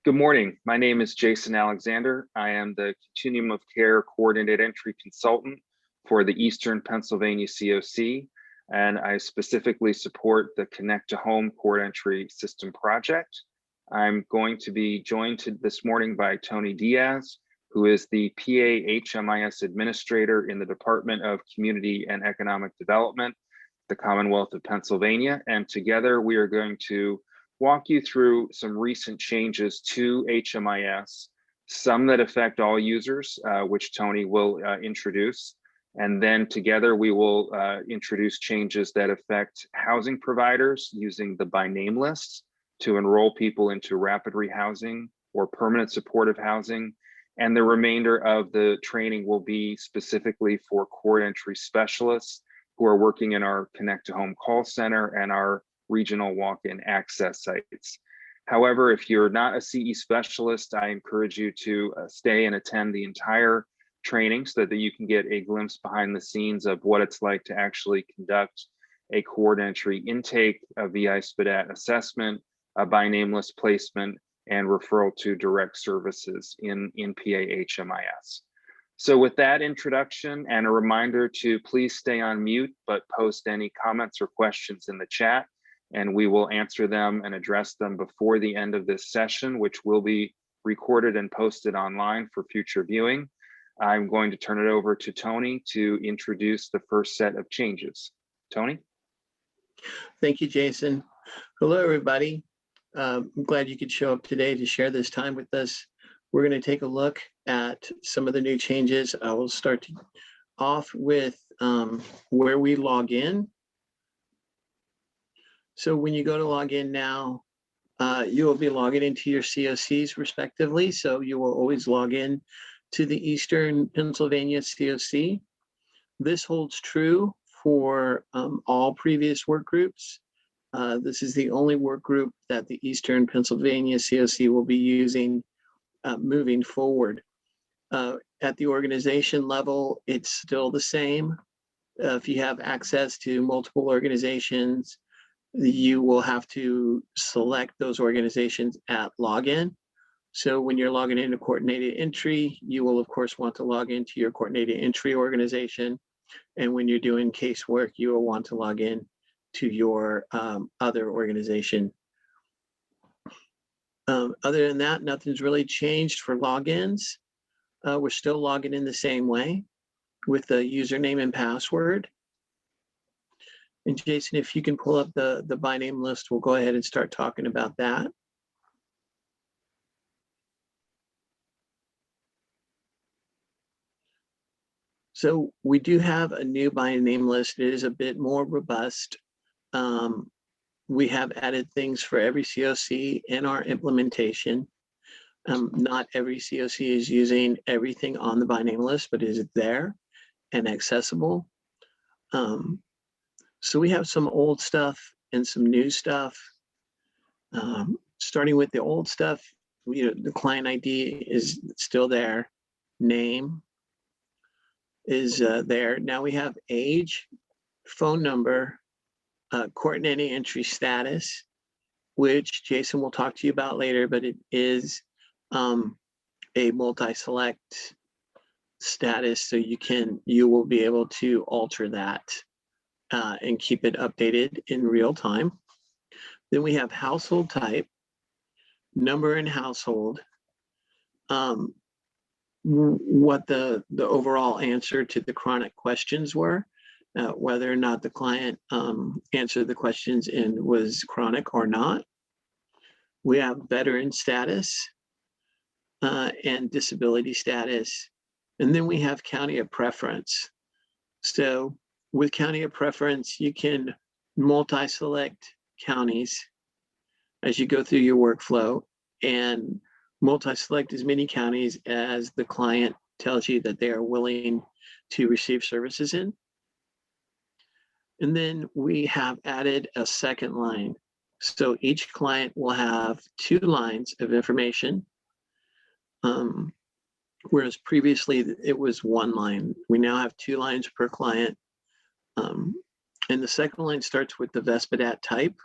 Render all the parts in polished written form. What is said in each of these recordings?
Good morning. My name is Jason Alexander. I am the Continuum of Care Coordinated Entry Consultant for the Eastern Pennsylvania CoC, and I specifically support the Connect to Home Court Entry System project. I'm going to be joined this morning by Tony Diaz, who is the PA HMIS Administrator in the Department of Community and Economic Development, the Commonwealth of Pennsylvania, and together we are going to walk you through some recent changes to HMIS, some that affect all users, which Tony will introduce. And then together we will introduce changes that affect housing providers using the by name lists to enroll people into rapid rehousing or permanent supportive housing. And the remainder of the training will be specifically for court entry specialists who are working in our Connect to Home call center and our regional walk-in access sites. However, if you're not a CE specialist, I encourage you to stay and attend the entire training so that you can get a glimpse behind the scenes of what it's like to actually conduct a court entry intake, a VI SPDAT assessment, a by name list placement, and referral to direct services in PA HMIS. So with that introduction and a reminder to please stay on mute, but post any comments or questions in the chat, and we will answer them and address them before the end of this session, which will be recorded and posted online for future viewing. I'm going to turn it over to Tony to introduce the first set of changes. Tony? Thank you, Jason. Hello, everybody. I'm glad you could show up today to share this time with us. We're going to take a look at some of the new changes. I will start off with where we log in. So when you go to log in now, you will be logging into your CoCs respectively. So you will always log in to the Eastern Pennsylvania CoC. This holds true for all previous work groups. This is the only work group that the Eastern Pennsylvania CoC will be using moving forward. At the organization level, it's still the same. If you have access to multiple organizations, you will have to select those organizations at login. So when you're logging into coordinated entry, you will of course want to log into your coordinated entry organization. And when you're doing casework, you will want to log in to your other organization. Other than that, nothing's really changed for logins. We're still logging in the same way with the username and password. And Jason, if you can pull up the by name list, we'll go ahead and start talking about that. So we do have a new by name list. It is a bit more robust. We have added things for every CoC in our implementation. Not every CoC is using everything on the by name list, but it is there and accessible. So we have some old stuff and some new stuff. Starting with the old stuff, the client ID is still there. Name is there. Now we have age, phone number, coordinated entry status, which Jason will talk to you about later, but it is a multi-select status, so you will be able to alter that and keep it updated in real time. Then we have household type, number in household, what the overall answer to the chronic questions were, whether or not the client answered the questions and was chronic or not. We have veteran status and disability status. And then we have county of preference. So with county of preference, you can multi-select counties as you go through your workflow and multi-select as many counties as the client tells you that they are willing to receive services in. And then we have added a second line. So each client will have 2 lines of information, whereas previously it was 1 line. We now have 2 lines per client. And the second line starts with the VSPDAT type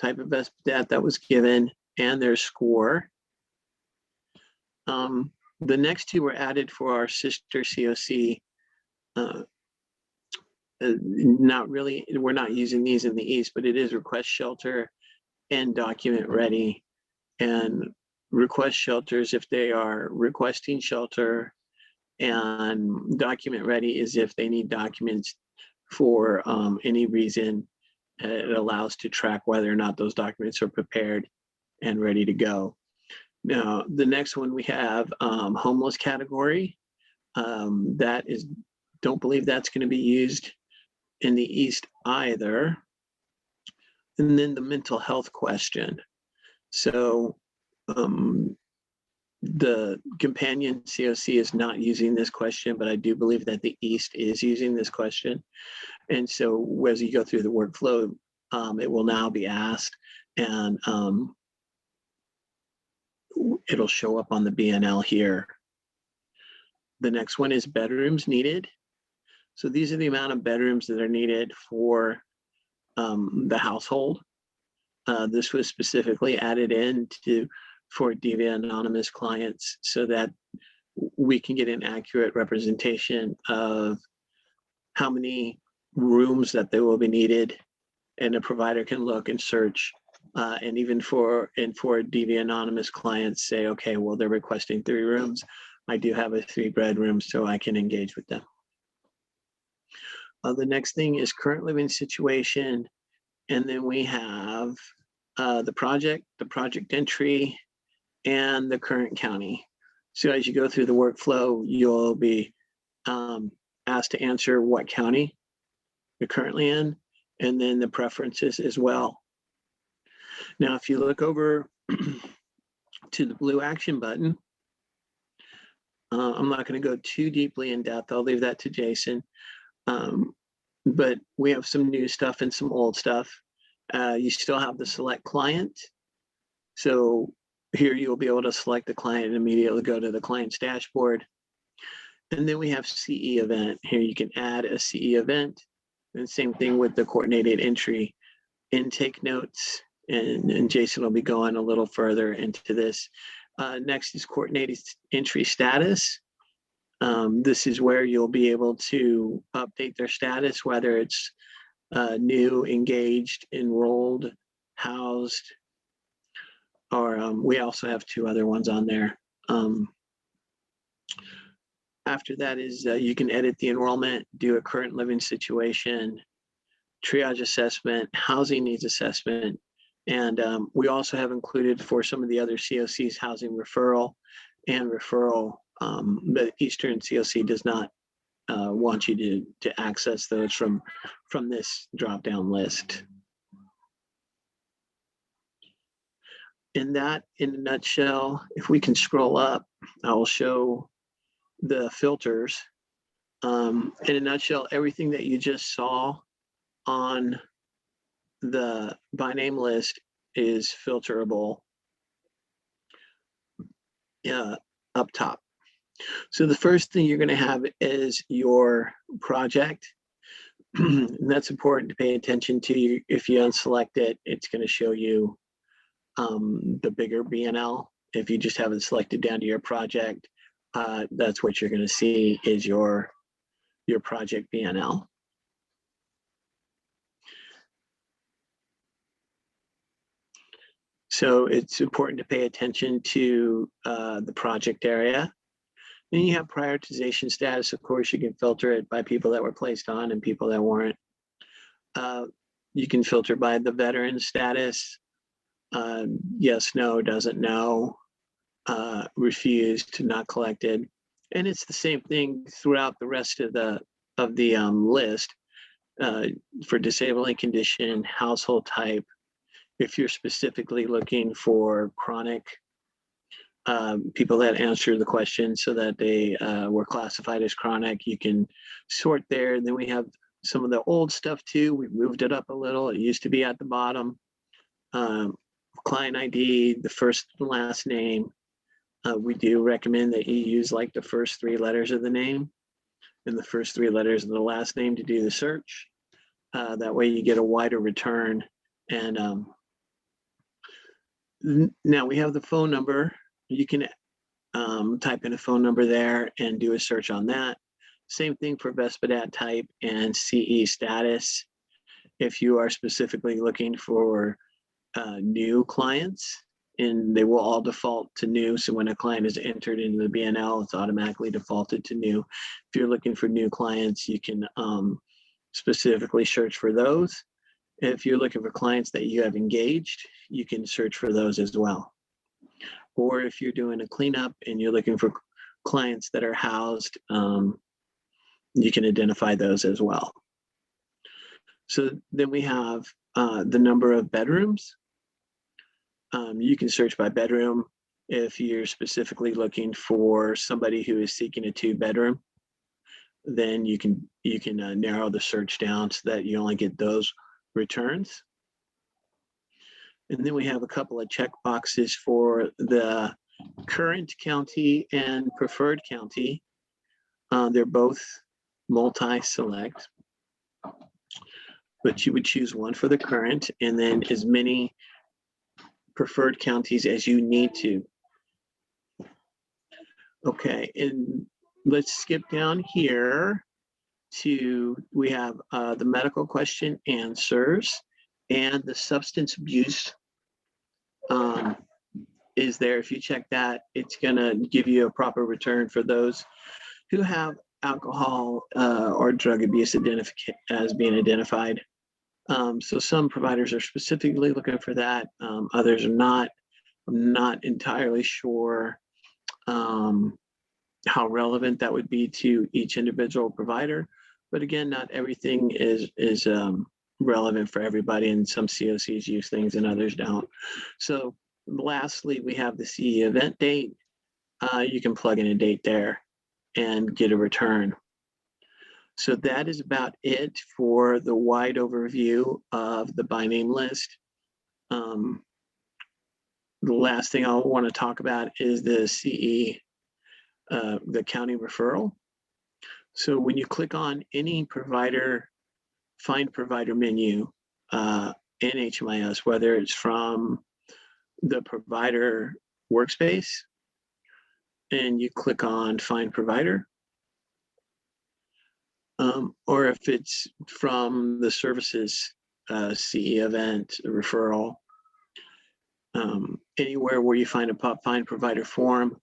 of VSPDAT that was given, and their score. The next two were added for our sister CoC. Not really, we're not using these in the East, but it is request shelter and document ready. And request shelters if they are requesting shelter, and document ready is if they need documents for any reason. It allows to track whether or not those documents are prepared and ready to go. Now, the next one we have homeless category. That is, don't believe that's going to be used in the East either. And then the mental health question. So the companion CoC is not using this question, but I do believe that the East is using this question. And so as you go through the workflow, it will now be asked, and it'll show up on the BNL here. The next one is bedrooms needed. So these are the amount of bedrooms that are needed for the household. This was specifically added in for DV anonymous clients so that we can get an accurate representation of how many rooms that they will be needed, and a provider can look and search. And even for DV anonymous clients, say, okay, well, they're requesting 3 rooms. I do have a 3-bedroom, so I can engage with them. The next thing is current living situation. And then we have the project entry, and the current county. So as you go through the workflow, you'll be asked to answer what county you're currently in, and then the preferences as well. Now, if you look over to the blue action button, I'm not going to go too deeply in depth. I'll leave that to Jason. But we have some new stuff and some old stuff. You still have the select client. So here you'll be able to select the client and immediately go to the client's dashboard. And then we have CE event. Here you can add a CE event. And same thing with the coordinated entry, intake notes. And Jason will be going a little further into this. Next is coordinated entry status. This is where you'll be able to update their status, whether it's new, engaged, enrolled, housed, or we also have 2 other ones on there. After that is you can edit the enrollment, do a current living situation, triage assessment, housing needs assessment, and we also have included for some of the other CoCs housing referral and referral. The Eastern CoC does not want you to access those from this drop-down list. In a nutshell, if we can scroll up, I will show the filters. In a nutshell, everything that you just saw on the by name list is filterable up top. So the first thing you're going to have is your project. And that's important to pay attention to. If you unselect it, it's going to show you the bigger BNL. If you just have it selected down to your project, that's what you're going to see is your project BNL. So it's important to pay attention to the project area. Then you have prioritization status. Of course, you can filter it by people that were placed on and people that weren't. You can filter by the veteran status. Yes, no, doesn't know, refused, not collected. And it's the same thing throughout the rest of the list for disabling condition, household type. If you're specifically looking for chronic, people that answer the question so that they were classified as chronic, you can sort there. And then we have some of the old stuff too. We moved it up a little. It used to be at the bottom. Client ID, the first and last name. We do recommend that you use like the first 3 letters of the name and the first 3 letters of the last name to do the search. That way you get a wider return. And Now we have the phone number. You can type in a phone number there and do a search on that. Same thing for VESPADAT type and CE status. If you are specifically looking for new clients, and they will all default to new. So when a client is entered into the BNL, it's automatically defaulted to new. If you're looking for new clients, you can specifically search for those. If you're looking for clients that you have engaged, you can search for those as well. Or if you're doing a cleanup and you're looking for clients that are housed, you can identify those as well. So then we have the number of bedrooms. You can search by bedroom if you're specifically looking for somebody who is seeking a 2-bedroom. Then you can narrow the search down so that you only get those returns. And then we have a couple of check boxes for the current county and preferred county. They're both multi-select, but you would choose one for the current and then as many preferred counties as you need to. Okay, and let's skip down here to, we have the medical question answers, and the substance abuse is there. If you check that, it's gonna give you a proper return for those who have alcohol or drug abuse as being identified. So some providers are specifically looking for that, others are not. I'm not entirely sure how relevant that would be to each individual provider, but again, not everything is relevant for everybody, and some COCs use things and others don't. So lastly, we have the CE event date. You can plug in a date there and get a return. So that is about it for the wide overview of the by name list. The last thing I'll want to talk about is the CE, the county referral. So when you click on any provider, find provider menu in HMIS, whether it's from the provider workspace and you click on find provider, or if it's from the services CE event referral, anywhere where you find a find provider form,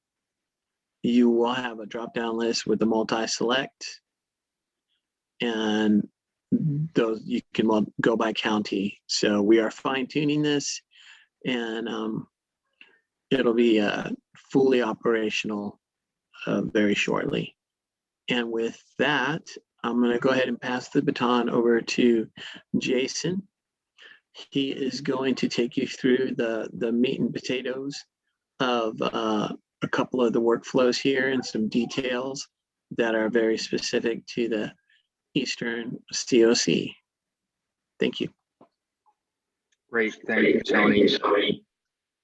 you will have a drop-down list with the multi-select, and those you can go by county. So we are fine-tuning this, and it'll be fully operational very shortly. And with that, I'm going to go ahead and pass the baton over to Jason. He is going to take you through the meat and potatoes of a couple of the workflows here and some details that are very specific to the Eastern CoC. Thank you. Great, thank you, Tony.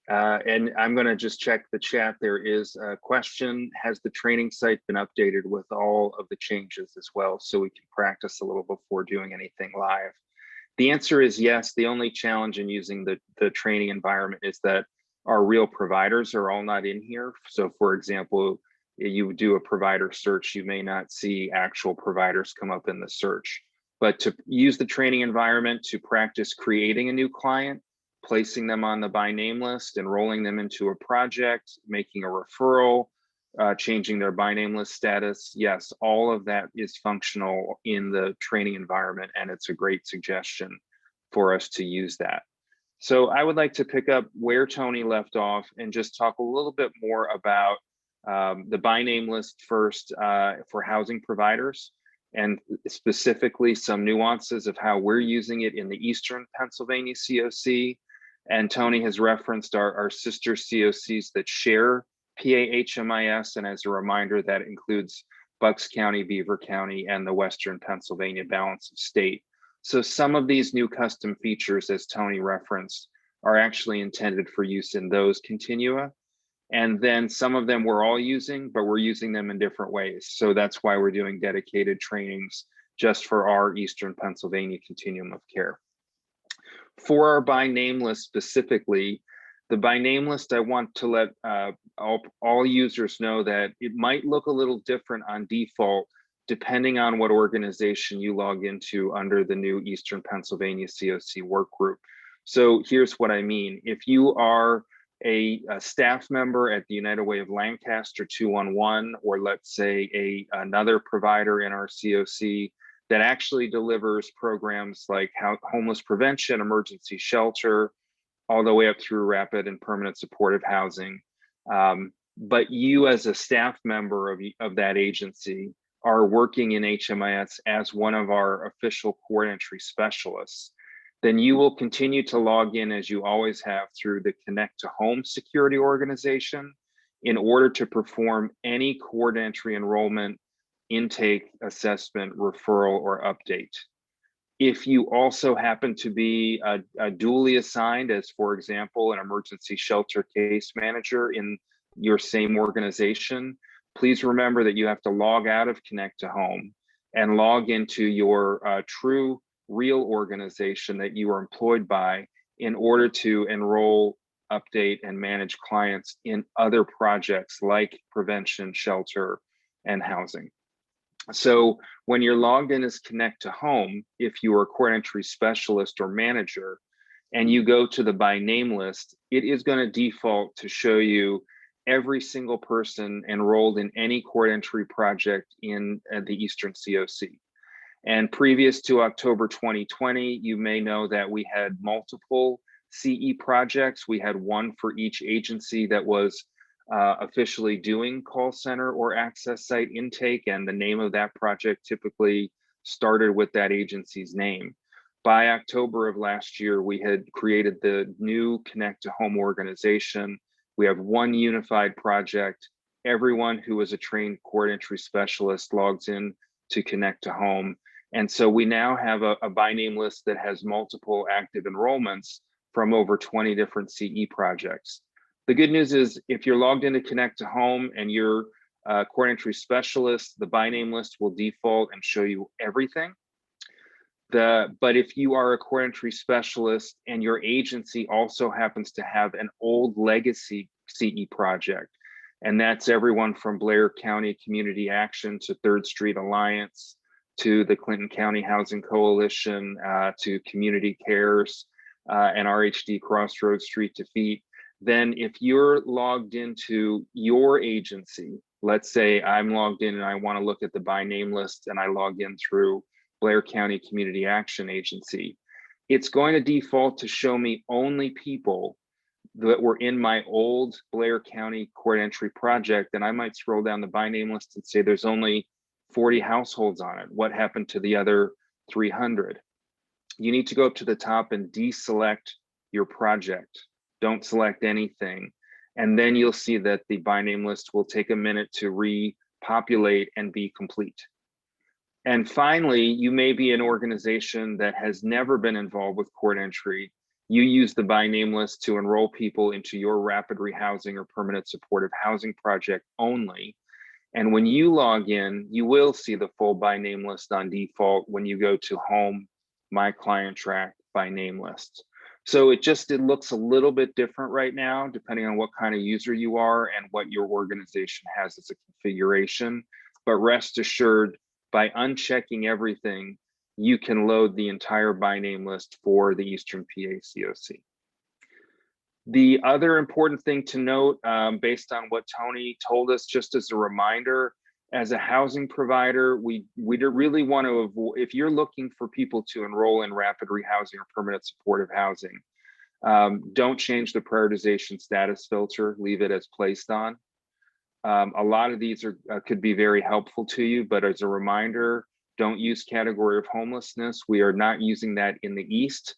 And I'm going to just check the chat. There is a question. Has the training site been updated with all of the changes as well, so we can practice a little before doing anything live? The answer is yes. The only challenge in using the training environment is that our real providers are all not in here. So for example, you do a provider search, you may not see actual providers come up in the search. But to use the training environment to practice creating a new client, placing them on the by name list, enrolling them into a project, making a referral, changing their by name list status, yes, all of that is functional in the training environment, and it's a great suggestion for us to use that. So I would like to pick up where Tony left off and just talk a little bit more about the by name list first for housing providers, and specifically some nuances of how we're using it in the Eastern Pennsylvania CoC. And Tony has referenced our sister CoCs that share PA-HMIS, and as a reminder, that includes Bucks County, Beaver County, and the Western Pennsylvania balance of state. So some of these new custom features, as Tony referenced, are actually intended for use in those continua. And then some of them we're all using, but we're using them in different ways. So that's why we're doing dedicated trainings just for our Eastern Pennsylvania continuum of care. For our by name list specifically, The by name list, I want to let all users know that it might look a little different on default, depending on what organization you log into under the new Eastern Pennsylvania CoC work group. So here's what I mean. If you are a staff member at the United Way of Lancaster 211, or let's say another provider in our CoC that actually delivers programs like homeless prevention, emergency shelter, all the way up through rapid and permanent supportive housing. But you as a staff member of that agency are working in HMIS as one of our official core entry specialists, then you will continue to log in as you always have through the Connect to Home security organization in order to perform any core entry enrollment, intake, assessment, referral, or update. If you also happen to be a dually assigned as, for example, an emergency shelter case manager in your same organization, please remember that you have to log out of Connect to Home and log into your true real organization that you are employed by in order to enroll, update, and manage clients in other projects like prevention, shelter, and housing. So when you're logged in as Connect to Home, if you are a core entry specialist or manager, and you go to the by name list, it is going to default to show you every single person enrolled in any core entry project in the Eastern CoC. And previous to October 2020, you may know that we had multiple CE projects. We had one for each agency that was officially doing call center or access site intake, and the name of that project typically started with that agency's name. By October of last year, we had created the new Connect to Home organization. We have one unified project. Everyone who is a trained core entry specialist logs in to Connect to Home. And so we now have a by name list that has multiple active enrollments from over 20 different CE projects. The good news is if you're logged into Connect to Home and you're a core entry specialist, the by name list will default and show you everything. But if you are a core entry specialist and your agency also happens to have an old legacy CE project, and that's everyone from Blair County Community Action to 3rd Street Alliance, to the Clinton County Housing Coalition, to Community Cares, and RHD Crossroads Street to Feet, then if you're logged into your agency, let's say I'm logged in and I want to look at the by name list and I log in through Blair County Community Action Agency, it's going to default to show me only people that were in my old Blair County core entry project. And I might scroll down the by name list and say there's only 40 households on it. What happened to the other 300? You need to go up to the top and deselect your project. Don't select anything. And then you'll see that the by name list will take a minute to repopulate and be complete. And finally, you may be an organization that has never been involved with core entry. You use the by name list to enroll people into your rapid rehousing or permanent supportive housing project only. And when you log in, you will see the full by name list on default when you go to Home, My Client Track, by name list. So it looks a little bit different right now, depending on what kind of user you are and what your organization has as a configuration. But rest assured, by unchecking everything, you can load the entire by name list for the Eastern PA CoC. The other important thing to note, based on what Tony told us, just as a reminder, as a housing provider, we really want to avoid, if you're looking for people to enroll in rapid rehousing or permanent supportive housing, don't change the prioritization status filter, leave it as placed on. A lot of these could be very helpful to you, but as a reminder, don't use category of homelessness. We are not using that in the East.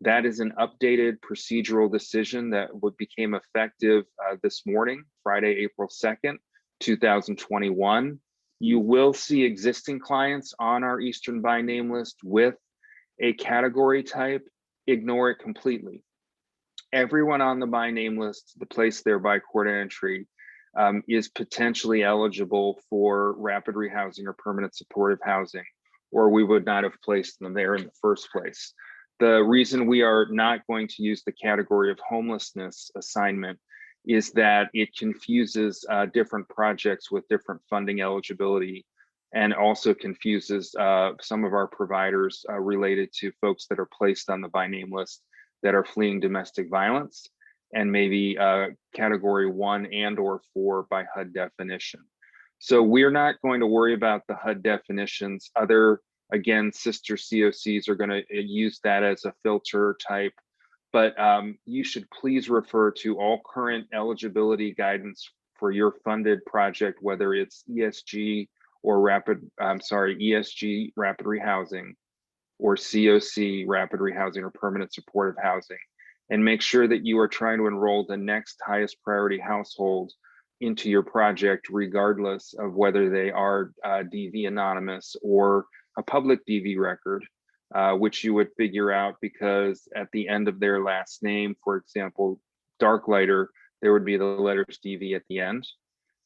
That is an updated procedural decision that became effective this morning, Friday, April 2nd, 2021. You will see existing clients on our Eastern by name list with a category type. Ignore it completely. Everyone on the by name list, the place there by coordinated entry, is potentially eligible for rapid rehousing or permanent supportive housing, or we would not have placed them there in the first place. The reason we are not going to use the category of homelessness assignment is that it confuses different projects with different funding eligibility, and also confuses some of our providers related to folks that are placed on the by name list that are fleeing domestic violence, and maybe category 1 and or 4 by HUD definition. So we're not going to worry about the HUD definitions. Other, again, sister CoCs are going to use that as a filter type, but you should please refer to all current eligibility guidance for your funded project, whether it's ESG or ESG rapid rehousing, or CoC rapid rehousing or permanent supportive housing, and make sure that you are trying to enroll the next highest priority household into your project, regardless of whether they are DV anonymous or a public DV record, which you would figure out because at the end of their last name, for example, Darklighter, there would be the letters DV at the end.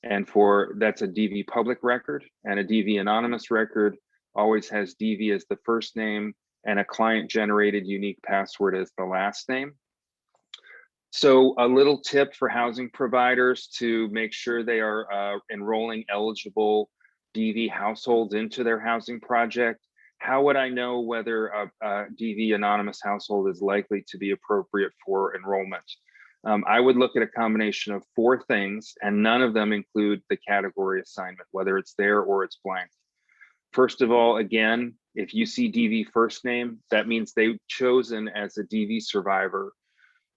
And that's a DV public record, and a DV anonymous record always has DV as the first name and a client generated unique password as the last name. So a little tip for housing providers to make sure they are enrolling eligible DV households into their housing project. How would I know whether a DV anonymous household is likely to be appropriate for enrollment? I would look at a combination of 4 things, and none of them include the category assignment, whether it's there or it's blank. First of all, again, if you see DV first name, that means they've chosen as a DV survivor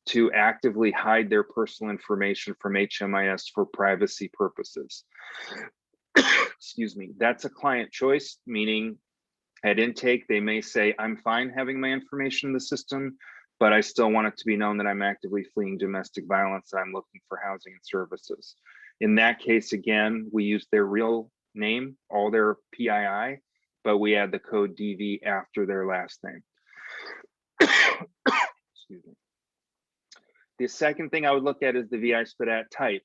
to actively hide their personal information from HMIS for privacy purposes. Excuse me. That's a client choice, meaning at intake, they may say, I'm fine having my information in the system, but I still want it to be known that I'm actively fleeing domestic violence. I'm looking for housing and services. In that case, again, we use their real name, all their PII, but we add the code DV after their last name. Excuse me. The second thing I would look at is the VI SPDAT type.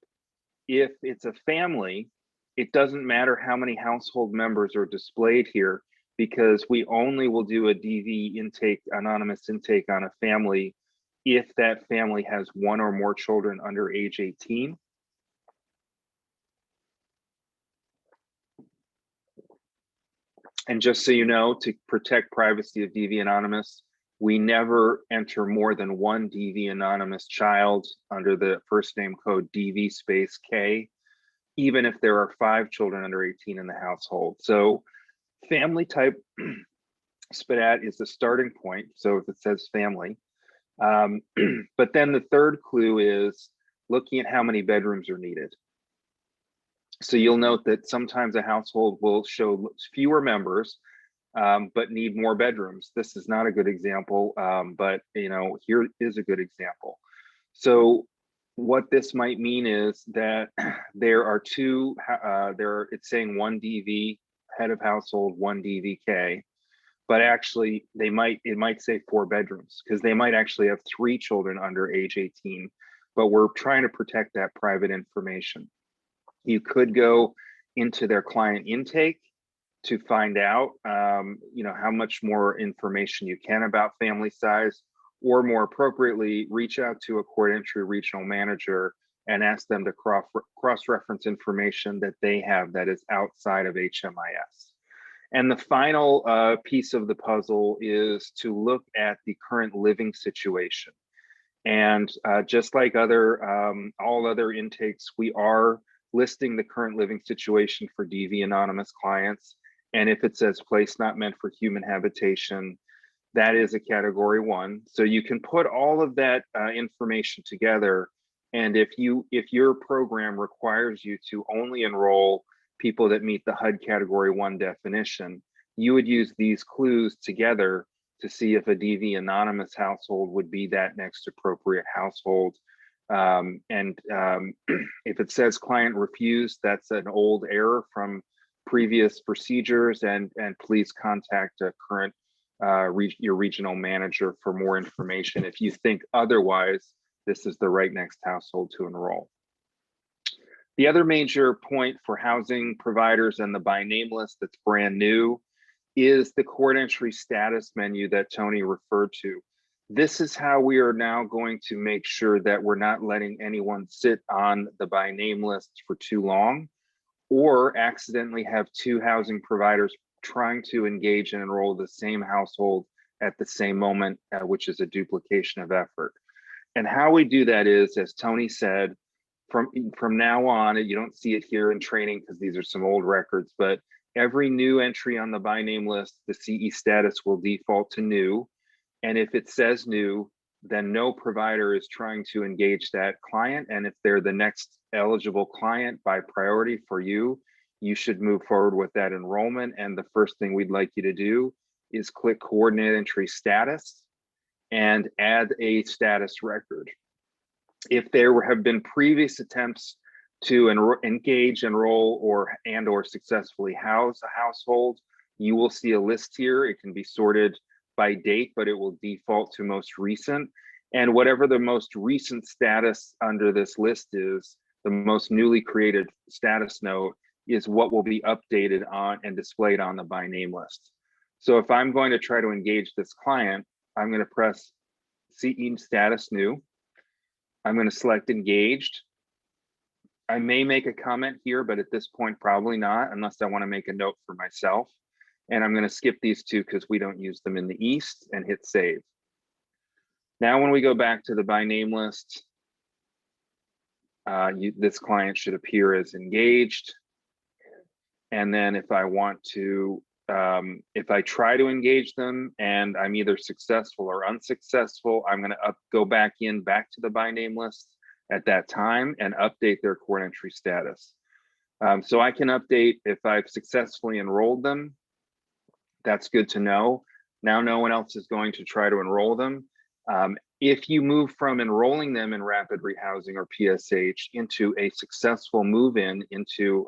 If it's a family, it doesn't matter how many household members are displayed here, because we only will do a DV intake, anonymous intake on a family if that family has 1 or more children under age 18. And just so you know, to protect privacy of DV anonymous, we never enter more than 1 DV anonymous child under the first name code DV space K, even if there are 5 children under 18 in the household. So family type SPDAT is the starting point. So if it says family, but then the third clue is looking at how many bedrooms are needed. So you'll note that sometimes a household will show fewer members, but need more bedrooms. This is not a good example, but here is a good example. So what this might mean is that there are 2, it's saying 1 DV head of household, 1 DVK, but actually it might say 4 bedrooms, because they might actually have 3 children under age 18, but we're trying to protect that private information. You could go into their client intake to find out, how much more information you can about family size, or more appropriately, reach out to a Coordinated Entry regional manager and ask them to cross-reference information that they have that is outside of HMIS. And the final piece of the puzzle is to look at the current living situation. And just like all other intakes, we are listing the current living situation for DV anonymous clients. And if it says place not meant for human habitation, that is a category 1. So you can put all of that information together. And if your program requires you to only enroll people that meet the HUD category 1 definition, you would use these clues together to see if a DV anonymous household would be that next appropriate household. If it says client refused, that's an old error from previous procedures, and please contact a current your regional manager for more information. If you think otherwise, this is the right next household to enroll. The other major point for housing providers and the by name list that's brand new is the court entry status menu that Tony referred to. This is how we are now going to make sure that we're not letting anyone sit on the by name list for too long, or accidentally have two housing providers trying to engage and enroll the same household at the same moment, which is a duplication of effort. And how we do that is, as Tony said, from now on, you don't see it here in training because these are some old records, but every new entry on the by name list, the CE status will default to new. And if it says new, then no provider is trying to engage that client. And if they're the next eligible client by priority for you, you should move forward with that enrollment. And the first thing we'd like you to do is click Coordinated Entry Status and add a status record. If there have been previous attempts to engage, enroll, or successfully house a household, you will see a list here. It can be sorted by date, but it will default to most recent. And whatever the most recent status under this list is, the most newly created status note is what will be updated on and displayed on the by name list. So if I'm going to try to engage this client, I'm going to press CE status new. I'm going to select engaged. I may make a comment here, but at this point, probably not, unless I want to make a note for myself. And I'm going to skip these two because we don't use them in the East, and hit save. Now, when we go back to the by name list, this client should appear as engaged. And then if I want to, if I try to engage them and I'm either successful or unsuccessful, I'm going to go back to the by name list at that time and update their court entry status. So I can update if I've successfully enrolled them. That's good to know. Now no one else is going to try to enroll them. If you move from enrolling them in rapid rehousing or PSH into a successful move-in into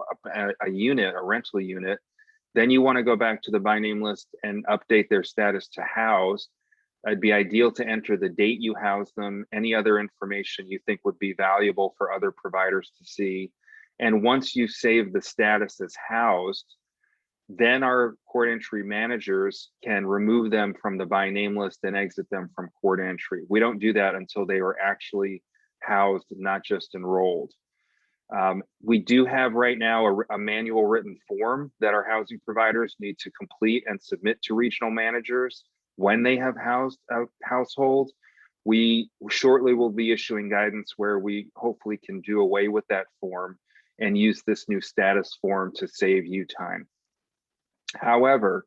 a unit, a rental unit, then you want to go back to the by name list and update their status to housed. It'd be ideal to enter the date you housed them, any other information you think would be valuable for other providers to see. And once you save the status as housed, then our court entry managers can remove them from the by name list and exit them from court entry. We don't do that until they are actually housed, not just enrolled. We do have right now a manual written form that our housing providers need to complete and submit to regional managers when they have housed a household. We shortly will be issuing guidance where we hopefully can do away with that form and use this new status form to save you time. However,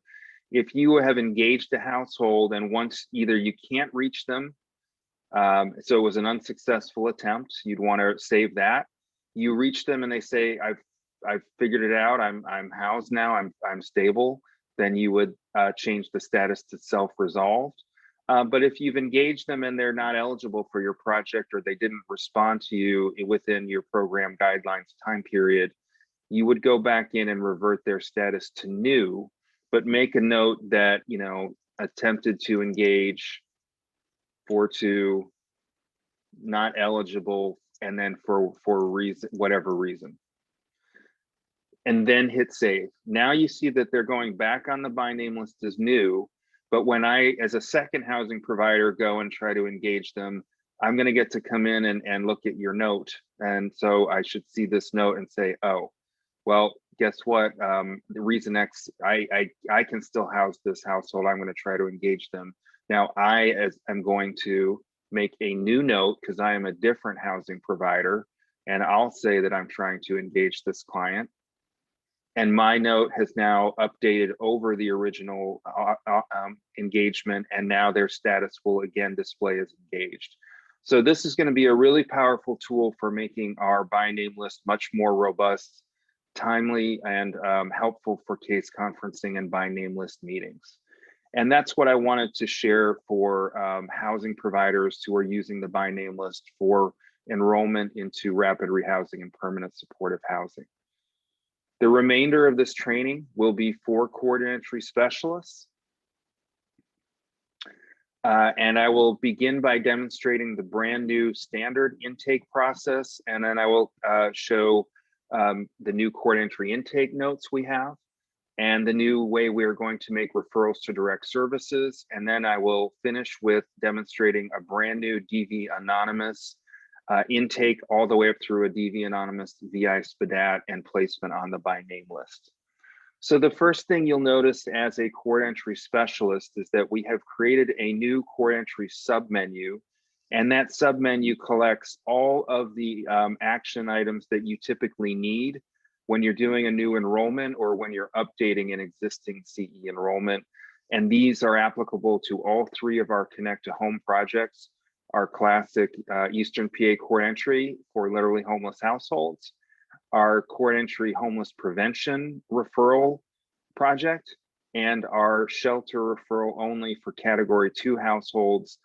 if you have engaged a household and once either you can't reach them, so it was an unsuccessful attempt, you'd want to save that. You reach them and they say, I've figured it out, I'm housed now, I'm stable, then you would change the status to self-resolved. But if you've engaged them and they're not eligible for your project or they didn't respond to you within your program guidelines time period, you would go back in and revert their status to new, but make a note that, you know, attempted to engage, for to, not eligible, and then for reason, whatever reason. And then hit save. Now you see that they're going back on the by name list as new, but when I, as a second housing provider, go and try to engage them, I'm going to get to come in and look at your note. And so I should see this note and say, oh, well, guess what? The reason X, I can still house this household. I'm going to try to engage them. Now I am going to make a new note because I am a different housing provider, and I'll say that I'm trying to engage this client. And my note has now updated over the original engagement, and now their status will again display as engaged. So this is going to be a really powerful tool for making our by name list much more robust, timely, and helpful for case conferencing and by name list meetings. And that's what I wanted to share for housing providers who are using the by name list for enrollment into rapid rehousing and permanent supportive housing. The remainder of this training will be for coordinated entry specialists. And I will begin by demonstrating the brand new standard intake process, and then I will show the new coordinated entry intake notes we have. and the new way we're going to make referrals to direct services. And then I will finish with demonstrating a brand new DV anonymous intake all the way up through a DV anonymous VI SPDAT and placement on the by name list. So the first thing you'll notice as a core entry specialist is that we have created a new core entry submenu, and that submenu collects all of the action items that you typically need when you're doing a new enrollment or when you're updating an existing CE enrollment. And these are applicable to all three of our Connect to Home projects, our classic Eastern PA core entry for literally homeless households, our core entry homeless prevention referral project, and our shelter referral only for category 2 households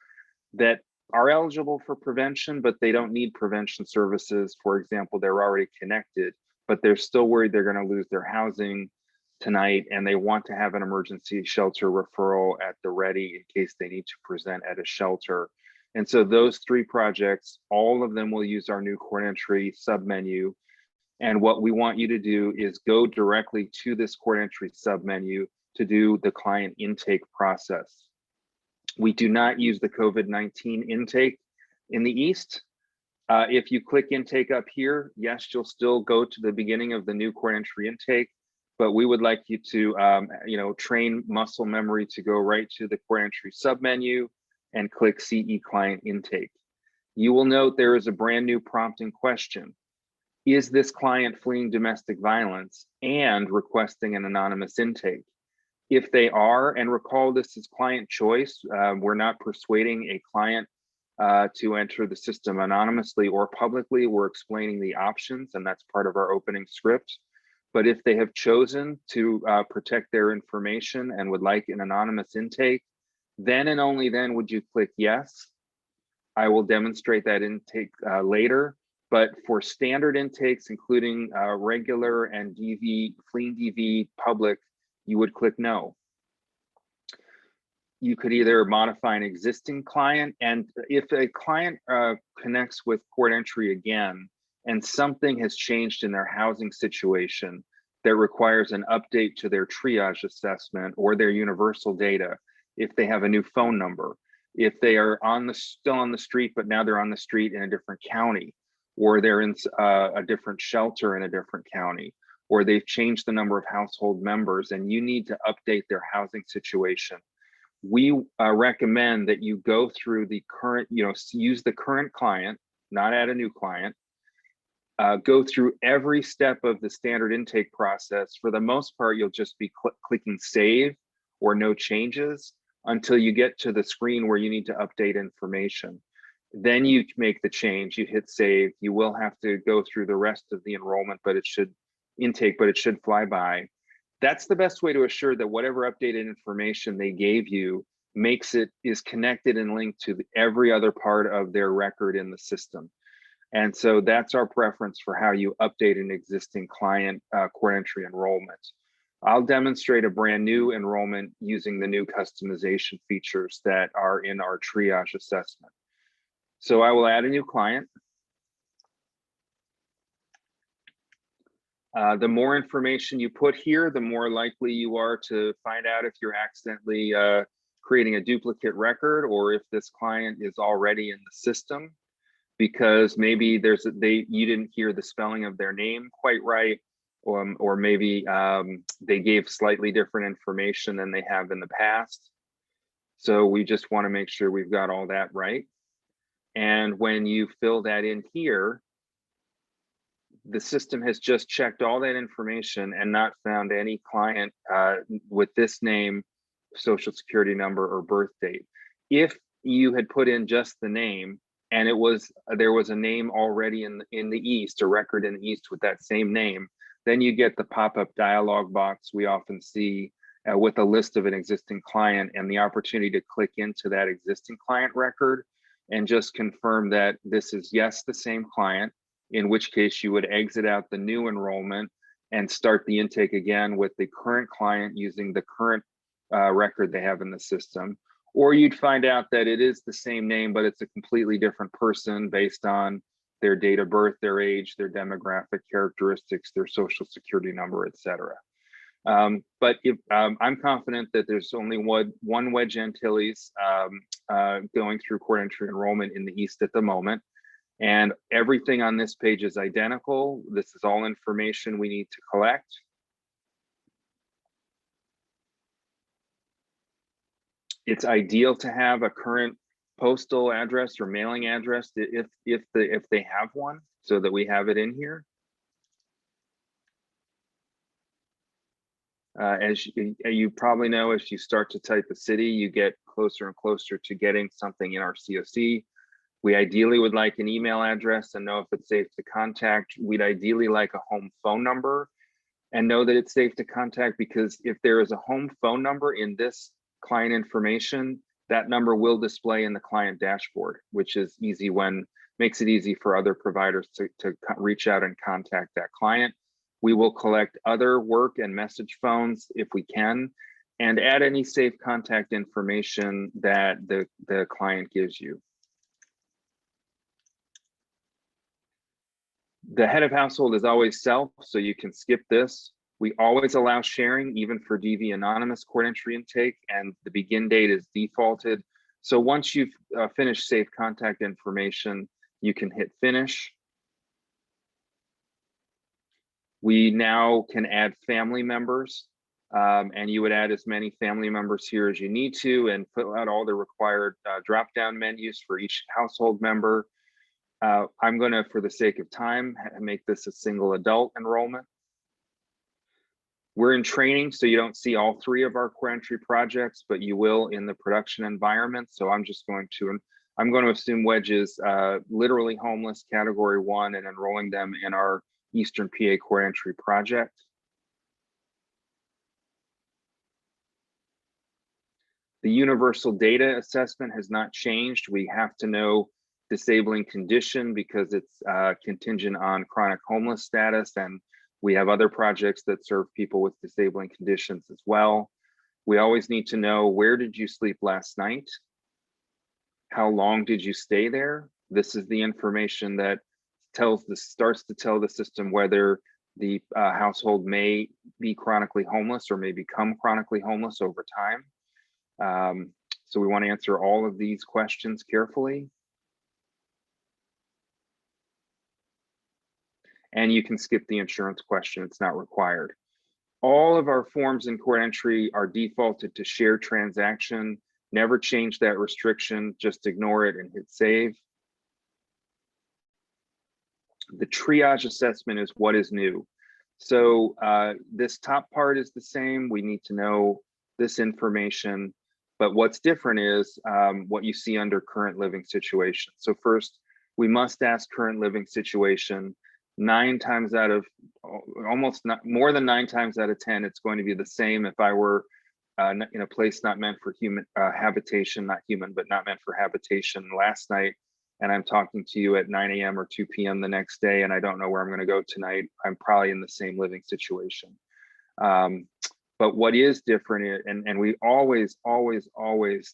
that are eligible for prevention, but they don't need prevention services. For example, they're already connected, but they're still worried they're going to lose their housing tonight, and they want to have an emergency shelter referral at the ready in case they need to present at a shelter. And so those three projects, all of them will use our new core entry submenu. And what we want you to do is go directly to this core entry submenu to do the client intake process. We do not use the COVID-19 intake in the East. If you click intake up here, yes, you'll still go to the beginning of the new core entry intake, but we would like you to train muscle memory to go right to the core entry submenu and click CE client intake. You will note there is a brand new prompting question. Is this client fleeing domestic violence and requesting an anonymous intake? If they are, and recall this is client choice, we're not persuading a client to enter the system anonymously or publicly. We're explaining the options, and that's part of our opening script. But if they have chosen to protect their information and would like an anonymous intake, then and only then would you click yes. I will demonstrate that intake later. But for standard intakes, including regular and DV, fleeing DV public, you would click no. You could either modify an existing client, and if a client connects with port entry again, and something has changed in their housing situation that requires an update to their triage assessment or their universal data, if they have a new phone number, if they are still on the street, but now they're on the street in a different county, or they're in a different shelter in a different county, or they've changed the number of household members and you need to update their housing situation, we recommend that you go through the current, use the current client, not add a new client, go through every step of the standard intake process. For the most part, you'll just be clicking save or no changes until you get to the screen where you need to update information. Then you make the change, you hit save. You will have to go through the rest of the enrollment, but it should fly by. That's the best way to assure that whatever updated information they gave you is connected and linked to every other part of their record in the system. And so that's our preference for how you update an existing client core entry enrollment. I'll demonstrate a brand new enrollment using the new customization features that are in our triage assessment. So I will add a new client. The more information you put here, the more likely you are to find out if you're accidentally creating a duplicate record or if this client is already in the system, because maybe you didn't hear the spelling of their name quite right, or maybe they gave slightly different information than they have in the past. So we just want to make sure we've got all that right. And when you fill that in here, the system has just checked all that information and not found any client with this name, social security number, or birth date. If you had put in just the name and there was a name already in the East, a record in the East with that same name, then you get the pop-up dialog box we often see with a list of an existing client and the opportunity to click into that existing client record and just confirm that this is, yes, the same client, in which case you would exit out the new enrollment and start the intake again with the current client using the current record they have in the system. Or you'd find out that it is the same name, but it's a completely different person based on their date of birth, their age, their demographic characteristics, their social security number, etc. But if, I'm confident that there's only one Wedge Antilles going through core entry enrollment in the East at the moment. And everything on this page is identical. This is all information we need to collect. It's ideal to have a current postal address or mailing address if they have one, so that we have it in here. As you probably know, as you start to type a city, you get closer and closer to getting something in our CoC. We ideally would like an email address and know if it's safe to contact. We'd ideally like a home phone number and know that it's safe to contact, because if there is a home phone number in this client information, that number will display in the client dashboard, which is easy makes it easy for other providers to reach out and contact that client. We will collect other work and message phones if we can, and add any safe contact information that the client gives you. The head of household is always self, so you can skip this. We always allow sharing, even for DV anonymous core entry intake, and the begin date is defaulted. So once you've finished safe contact information, you can hit finish. We now can add family members, and you would add as many family members here as you need to, and fill out all the required drop-down menus for each household member. I'm going to, for the sake of time, make this a single adult enrollment. We're in training, so you don't see all three of our core entry projects, but you will in the production environment. So I'm going to assume Wedge is literally homeless category 1 and enrolling them in our Eastern PA core entry project. The universal data assessment has not changed. We have to know disabling condition because it's contingent on chronic homeless status, and we have other projects that serve people with disabling conditions as well. We always need to know, where did you sleep last night? How long did you stay there? This is the information that starts to tell the system whether the household may be chronically homeless or may become chronically homeless over time. So we want to answer all of these questions carefully. And you can skip the insurance question, it's not required. All of our forms in core entry are defaulted to shared transaction. Never change that restriction, just ignore it and hit save. The triage assessment is what is new. So this top part is the same. We need to know this information, but what's different is what you see under current living situation. So first, we must ask current living situation. 9 times out of, more than 9 times out of 10, it's going to be the same if I were in a place not meant for human habitation, not human, but not meant for habitation last night, and I'm talking to you at 9 a.m. or 2 p.m. the next day, and I don't know where I'm going to go tonight, I'm probably in the same living situation. But what is different, and we always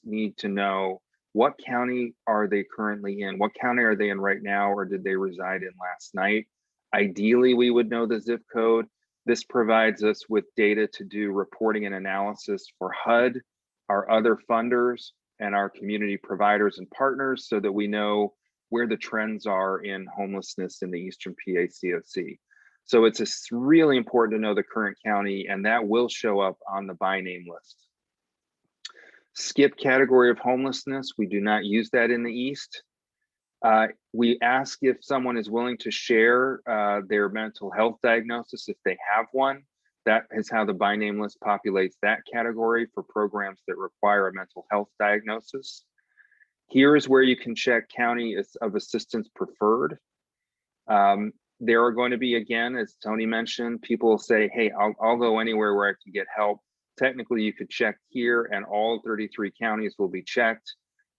need to know, what county are they currently in? What county are they in right now, or did they reside in last night? Ideally, we would know the zip code. This provides us with data to do reporting and analysis for HUD, our other funders, and our community providers and partners, so that we know where the trends are in homelessness in the Eastern PA CoC. So it's really important to know the current county, and that will show up on the by name list. Skip category of homelessness, we do not use that in the East. We ask if someone is willing to share their mental health diagnosis if they have one. That is how the by name list populates that category for programs that require a mental health diagnosis. Here is where you can check county of assistance preferred. There are going to be, again, as Tony mentioned, people will say, hey, I'll go anywhere where I can get help. Technically, you could check here and all 33 counties will be checked.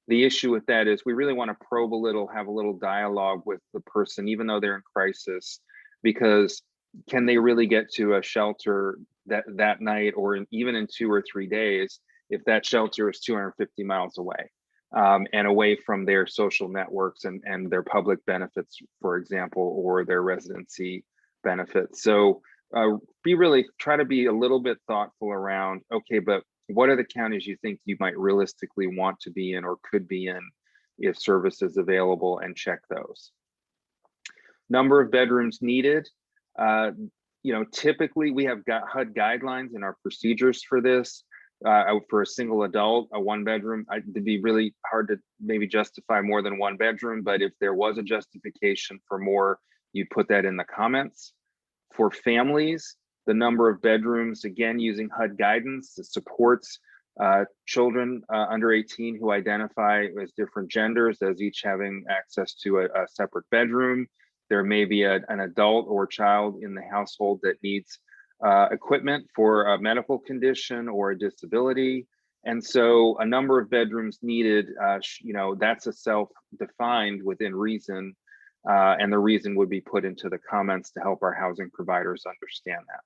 The issue with that is we really want to probe a little, have a little dialogue with the person, even though they're in crisis, because can they really get to a shelter that night, or even in 2 or 3 days, if that shelter is 250 miles away and away from their social networks and their public benefits, for example, or their residency benefits. So try to be a little bit thoughtful around, okay, but what are the counties you think you might realistically want to be in or could be in if service is available, and check those. Number of bedrooms needed. Typically we have got HUD guidelines in our procedures for this. For a single adult, a 1-bedroom, it'd be really hard to maybe justify more than 1 bedroom, but if there was a justification for more, you'd put that in the comments. For families, the number of bedrooms, again, using HUD guidance that supports children under 18 who identify as different genders as each having access to a separate bedroom. There may be an adult or child in the household that needs equipment for a medical condition or a disability. And so a number of bedrooms needed, that's a self-defined within reason, and the reason would be put into the comments to help our housing providers understand that.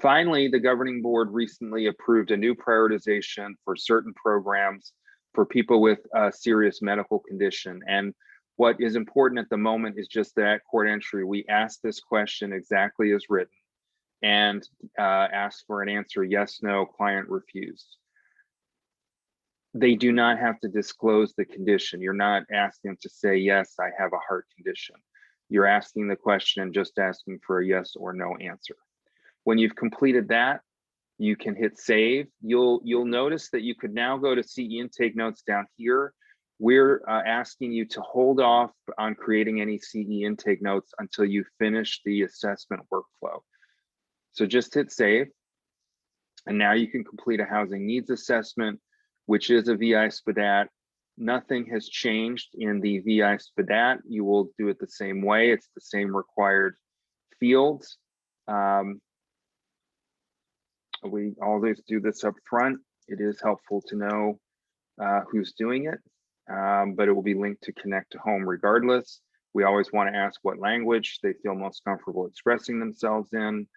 Finally, the governing board recently approved a new prioritization for certain programs for people with a serious medical condition. And what is important at the moment is just that at court entry, we ask this question exactly as written and ask for an answer, yes, no, client refused. They do not have to disclose the condition. You're not asking them to say, yes, I have a heart condition. You're asking the question and just asking for a yes or no answer. When you've completed that, you can hit save. You'll notice that you could now go to CE intake notes down here. We're asking you to hold off on creating any CE intake notes until you finish the assessment workflow. So just hit save. And now you can complete a housing needs assessment, which is a VI SPDAT. Nothing has changed in the VI SPDAT. You will do it the same way. It's the same required fields. We always do this up front. It is helpful to know who's doing it, but it will be linked to Connect to Home regardless. We always want to ask what language they feel most comfortable expressing themselves in.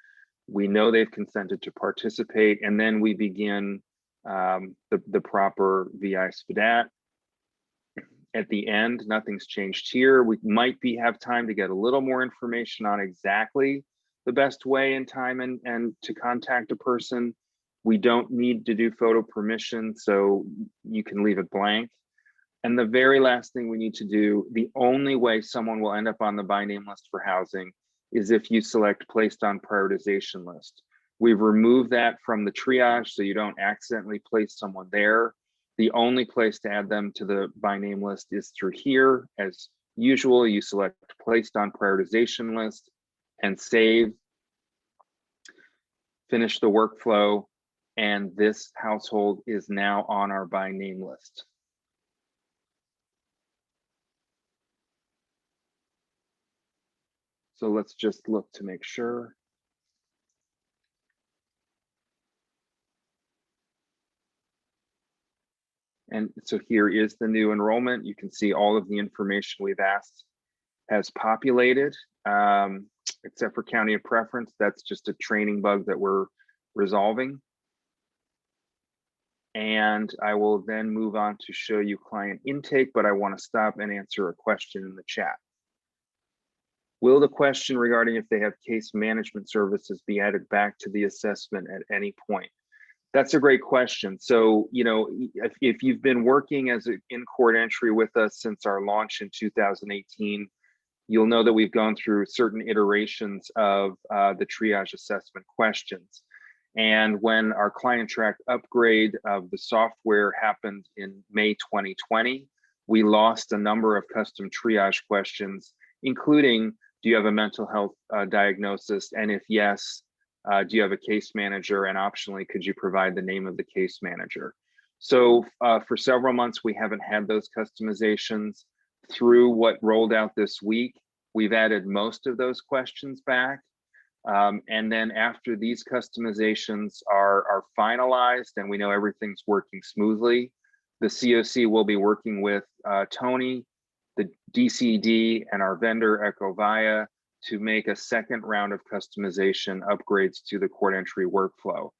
We know they've consented to participate, and then we begin the proper VI SPDAT. At the end, nothing's changed here. We might have time to get a little more information on exactly the best way and time and to contact a person. We don't need to do photo permission, so you can leave it blank. And the very last thing we need to do, the only way someone will end up on the by name list for housing is if you select placed on prioritization list. We've removed that from the triage so you don't accidentally place someone there. The only place to add them to the by name list is through here. As usual, you select placed on prioritization list and save, finish the workflow, and this household is now on our by name list. So let's just look to make sure. And so here is the new enrollment. You can see all of the information we've asked has populated, except for county of preference. That's just a training bug that we're resolving. And I will then move on to show you client intake, but I want to stop and answer a question in the chat. Will the question regarding if they have case management services be added back to the assessment at any point? That's a great question. So, if you've been working as an in-court entry with us since our launch in 2018, you'll know that we've gone through certain iterations of the triage assessment questions. And when our client track upgrade of the software happened in May 2020, we lost a number of custom triage questions, including, do you have a mental health diagnosis? And if yes, do you have a case manager? And optionally, could you provide the name of the case manager? So for several months, we haven't had those customizations. Through what rolled out this week, we've added most of those questions back. And then after these customizations are finalized and we know everything's working smoothly, the CoC will be working with Tony, the DCD, and our vendor Ecovia to make a second round of customization upgrades to the court entry workflow.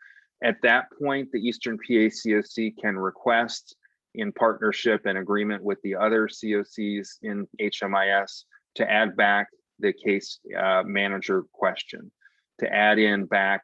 At that point, the Eastern PA CoC can request, in partnership and agreement with the other CoCs in HMIS, to add back the case manager question. to add in back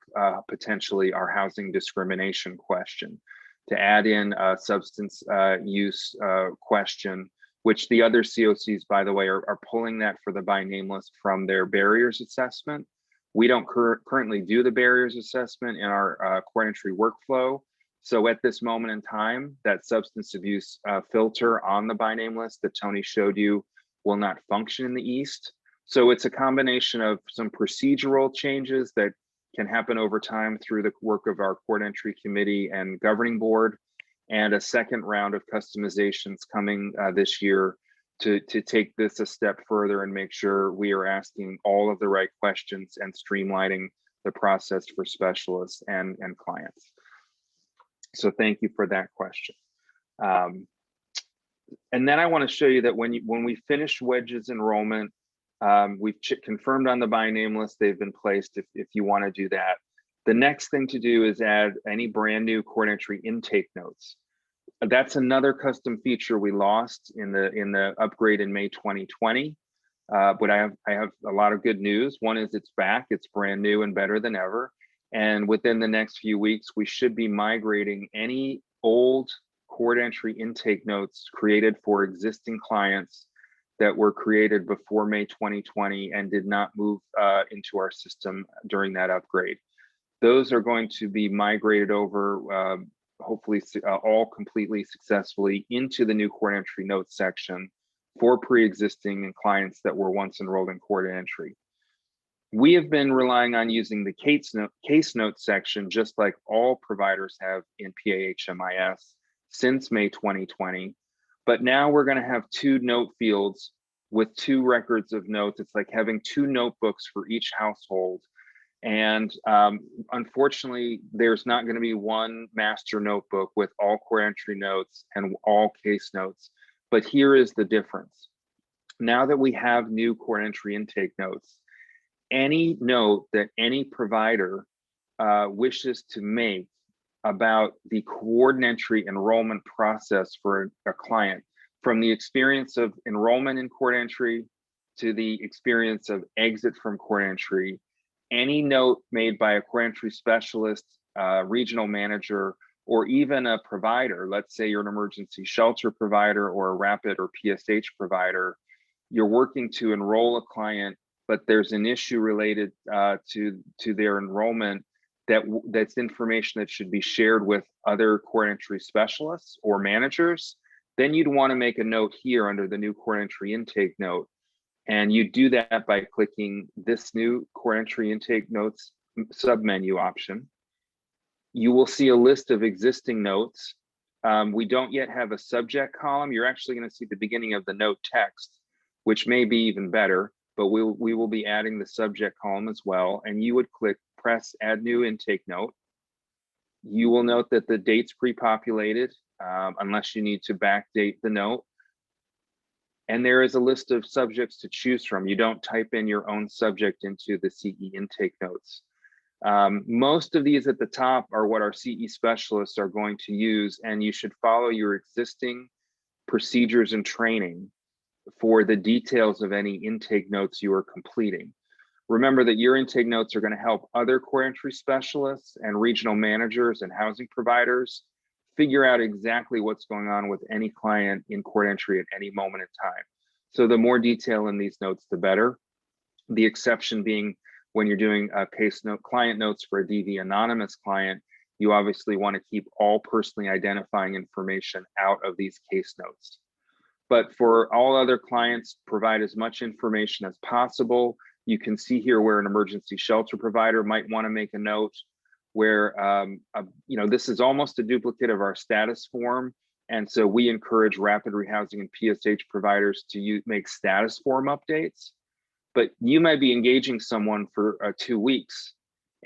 potentially our housing discrimination question, to add in a substance use question, which the other COCs, by the way, are pulling that for the by name list from their barriers assessment. We don't currently do the barriers assessment in our core entry workflow. So at this moment in time, that substance abuse filter on the by name list that Tony showed you will not function in the East. So it's a combination of some procedural changes that can happen over time through the work of our court entry committee and governing board, and a second round of customizations coming this year to take this a step further and make sure we are asking all of the right questions and streamlining the process for specialists and clients. So thank you for that question. And then I want to show you that when we finish wedges enrollment, we've confirmed on the by name list they've been placed if you want to do that. The next thing to do is add any brand new court entry intake notes. That's another custom feature we lost in the upgrade in May 2020. But I have a lot of good news. One is it's back, it's brand new and better than ever. And within the next few weeks, we should be migrating any old court entry intake notes created for existing clients that were created before May 2020 and did not move into our system during that upgrade. Those are going to be migrated over, hopefully all completely successfully, into the new court entry notes section for pre-existing clients that were once enrolled in court entry. We have been relying on using the case notes section, just like all providers have in PA-HMIS since May 2020. But now we're going to have two note fields with two records of notes. It's like having two notebooks for each household. And unfortunately, there's not going to be one master notebook with all core entry notes and all case notes. But here is the difference. Now that we have new core entry intake notes, any note that any provider wishes to make about the coordinated entry enrollment process for a client, from the experience of enrollment in court entry to the experience of exit from court entry, any note made by a court entry specialist, regional manager, or even a provider, let's say you're an emergency shelter provider or a rapid or PSH provider, you're working to enroll a client, but there's an issue related to their enrollment that's information that should be shared with other court entry specialists or managers, then you'd want to make a note here under the new court entry intake note. And you do that by clicking this new court entry intake notes submenu option. You will see a list of existing notes. We don't yet have a subject column. You're actually going to see the beginning of the note text, which may be even better, but we will be adding the subject column as well. And you would press add new intake note. You will note that the date's pre-populated unless you need to backdate the note. And there is a list of subjects to choose from. You don't type in your own subject into the CE intake notes. Most of these at the top are what our CE specialists are going to use, and you should follow your existing procedures and training for the details of any intake notes you are completing. Remember that your intake notes are going to help other core entry specialists and regional managers and housing providers figure out exactly what's going on with any client in court entry at any moment in time. So the more detail in these notes, the better. The exception being when you're doing a case note, client notes for a DV anonymous client, you obviously want to keep all personally identifying information out of these case notes. But for all other clients, provide as much information as possible. You can see here where an emergency shelter provider might want to make a note where, this is almost a duplicate of our status form. And so we encourage rapid rehousing and PSH providers to make status form updates. But you might be engaging someone for 2 weeks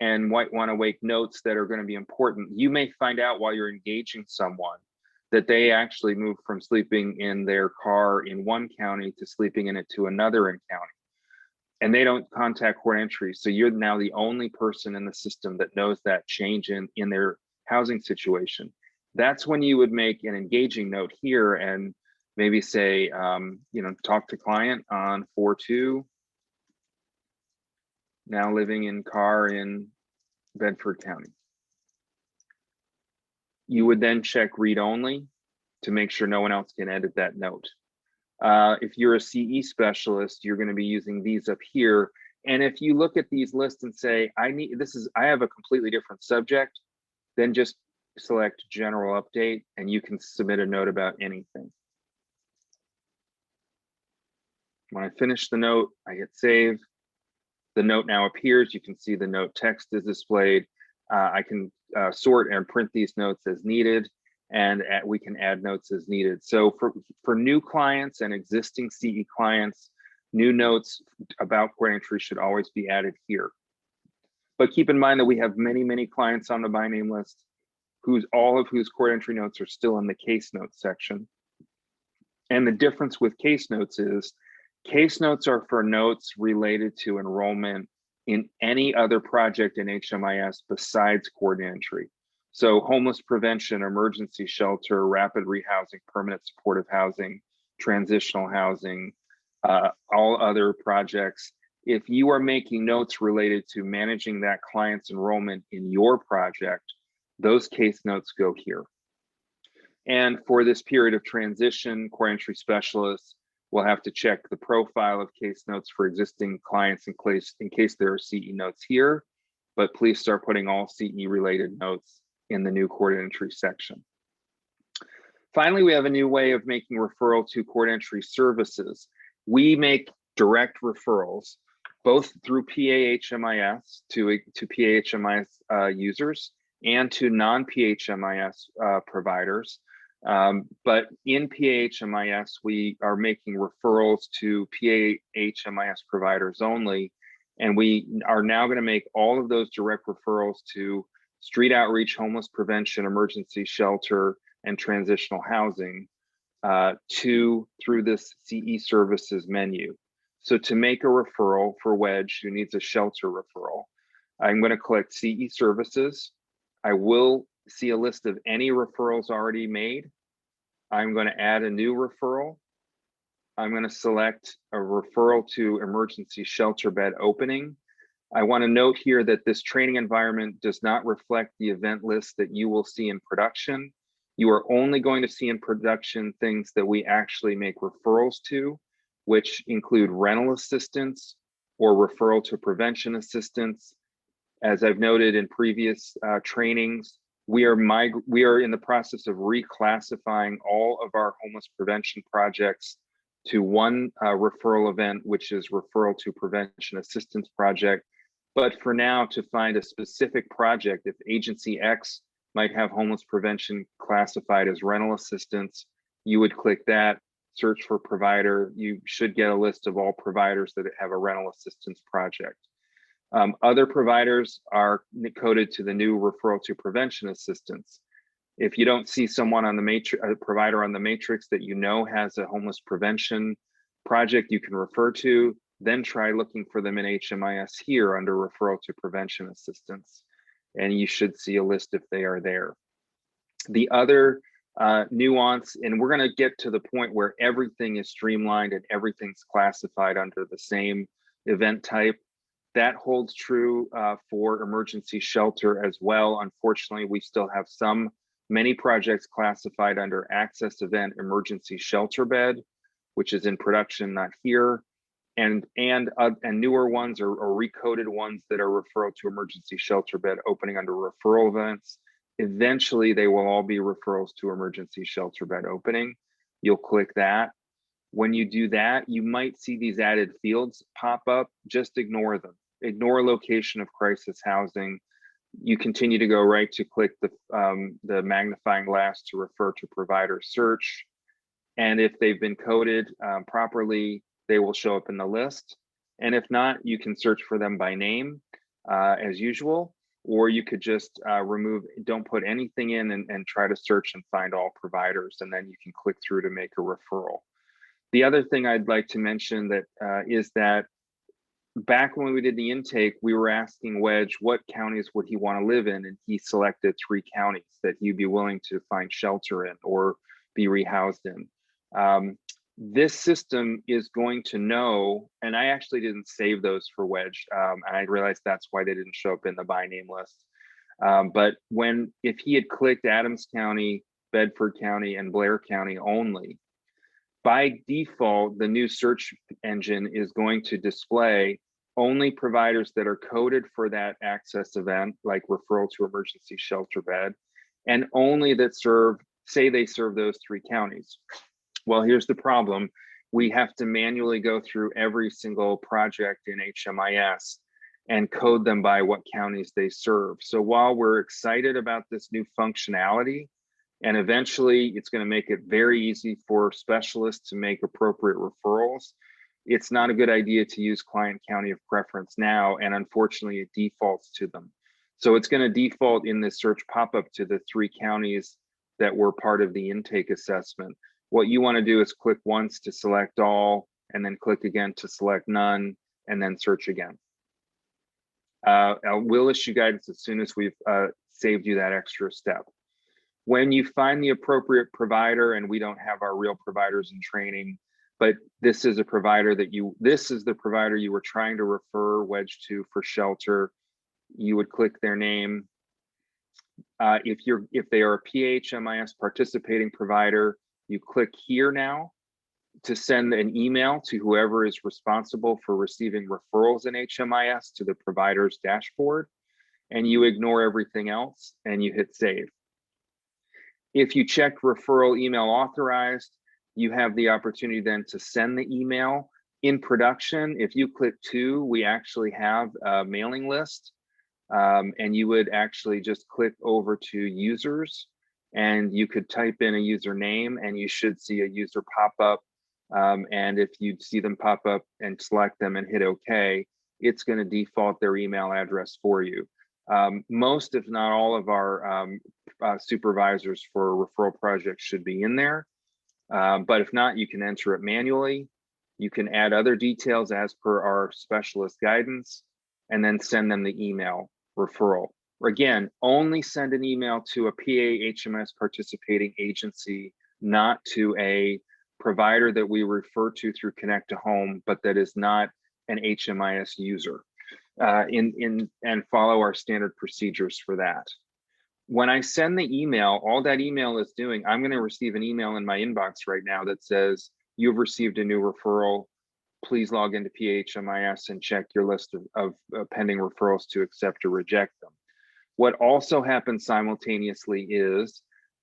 and might want to make notes that are going to be important. You may find out while you're engaging someone that they actually moved from sleeping in their car in one county to sleeping in it to another in county. And they don't contact court entry. So you're now the only person in the system that knows that change in their housing situation. That's when you would make an engaging note here and maybe say, talk to client on 4/2. now living in Carr in Bedford County. You would then check read only to make sure no one else can edit that note. If you're a CE specialist, you're going to be using these up here. And if you look at these lists and say, I have a completely different subject, then just select general update and you can submit a note about anything. When I finish the note, I hit save. The note now appears. You can see the note text is displayed. I can sort and print these notes as needed, and we can add notes as needed. So for new clients and existing CE clients, new notes about coordinated entry should always be added here. But keep in mind that we have many, many clients on the by name list all of whose coordinated entry notes are still in the case notes section. And the difference with case notes is case notes are for notes related to enrollment in any other project in HMIS besides coordinated entry. So homeless prevention, emergency shelter, rapid rehousing, permanent supportive housing, transitional housing, all other projects. If you are making notes related to managing that client's enrollment in your project, those case notes go here. And for this period of transition, coordinated entry specialists will have to check the profile of case notes for existing clients in case there are CE notes here, but please start putting all CE related notes in the new coordinated entry section. Finally, we have a new way of making referral to coordinated entry services. We make direct referrals, both through PAHMIS to PAHMIS users and to non-PHMIS providers. But in PAHMIS, we are making referrals to PAHMIS providers only. And we are now going to make all of those direct referrals to street outreach, homeless prevention, emergency shelter, and transitional housing through this CE services menu. So to make a referral for Wedge, who needs a shelter referral, I'm going to click CE services. I will see a list of any referrals already made. I'm going to add a new referral. I'm going to select a referral to emergency shelter bed opening. I want to note here that this training environment does not reflect the event list that you will see in production. You are only going to see in production things that we actually make referrals to, which include rental assistance or referral to prevention assistance. As I've noted in previous trainings, we are in the process of reclassifying all of our homeless prevention projects to one referral event, which is referral to prevention assistance project. But for now, to find a specific project, if agency X might have homeless prevention classified as rental assistance, you would click that, search for provider. You should get a list of all providers that have a rental assistance project. Other providers are coded to the new referral to prevention assistance. If you don't see someone on the matrix, a provider on the matrix that you know has a homeless prevention project you can refer to, then try looking for them in HMIS here under referral to prevention assistance. And you should see a list if they are there. The other nuance, and we're going to get to the point where everything is streamlined and everything's classified under the same event type. That holds true for emergency shelter as well. Unfortunately, we still have many projects classified under access event emergency shelter bed, which is in production, not here. And newer ones or recoded ones that are referral to emergency shelter bed opening under referral events. Eventually, they will all be referrals to emergency shelter bed opening. You'll click that. When you do that, you might see these added fields pop up. Just ignore them. Ignore location of crisis housing. You continue to go right to click the magnifying glass to refer to provider search. And if they've been coded properly, they will show up in the list. And if not, you can search for them by name as usual, or you could just don't put anything in and try to search and find all providers, and then you can click through to make a referral. The other thing I'd like to mention is that back when we did the intake, we were asking Wedge what counties would he want to live in, and he selected 3 counties that he'd be willing to find shelter in or be rehoused in. This system is going to know, and I actually didn't save those for Wedge, and I realized that's why they didn't show up in the by name list. But if he had clicked Adams County, Bedford County, and Blair County only, by default, the new search engine is going to display only providers that are coded for that access event, like referral to emergency shelter bed, and only that say they serve those 3 counties. Well, here's the problem. We have to manually go through every single project in HMIS and code them by what counties they serve. So while we're excited about this new functionality, and eventually it's going to make it very easy for specialists to make appropriate referrals, it's not a good idea to use client county of preference now, and unfortunately it defaults to them. So it's going to default in this search pop-up to the 3 counties that were part of the intake assessment. What you want to do is click once to select all, and then click again to select none, and then search again. We'll issue guidance as soon as we've saved you that extra step. When you find the appropriate provider, and we don't have our real providers in training, but this is a provider this is the provider you were trying to refer Wedge to for shelter, you would click their name. If they are a PHMIS participating provider, you click here now to send an email to whoever is responsible for receiving referrals in HMIS to the provider's dashboard, and you ignore everything else and you hit save. If you check referral email authorized, you have the opportunity then to send the email. In production, if you click 2, we actually have a mailing list, and you would actually just click over to users, and you could type in a username and you should see a user pop up. And if you see them pop up and select them and hit OK, it's going to default their email address for you. Most, if not all, of our supervisors for referral projects should be in there. But if not, you can enter it manually. You can add other details as per our specialist guidance, and then send them the email referral. Again, only send an email to a PA-HMIS participating agency, not to a provider that we refer to through Connect to Home, but that is not an HMIS user, and follow our standard procedures for that. When I send the email, all that email is doing, I'm going to receive an email in my inbox right now that says, you've received a new referral. Please log into PHMIS and check your list of pending referrals to accept or reject them. What also happens simultaneously is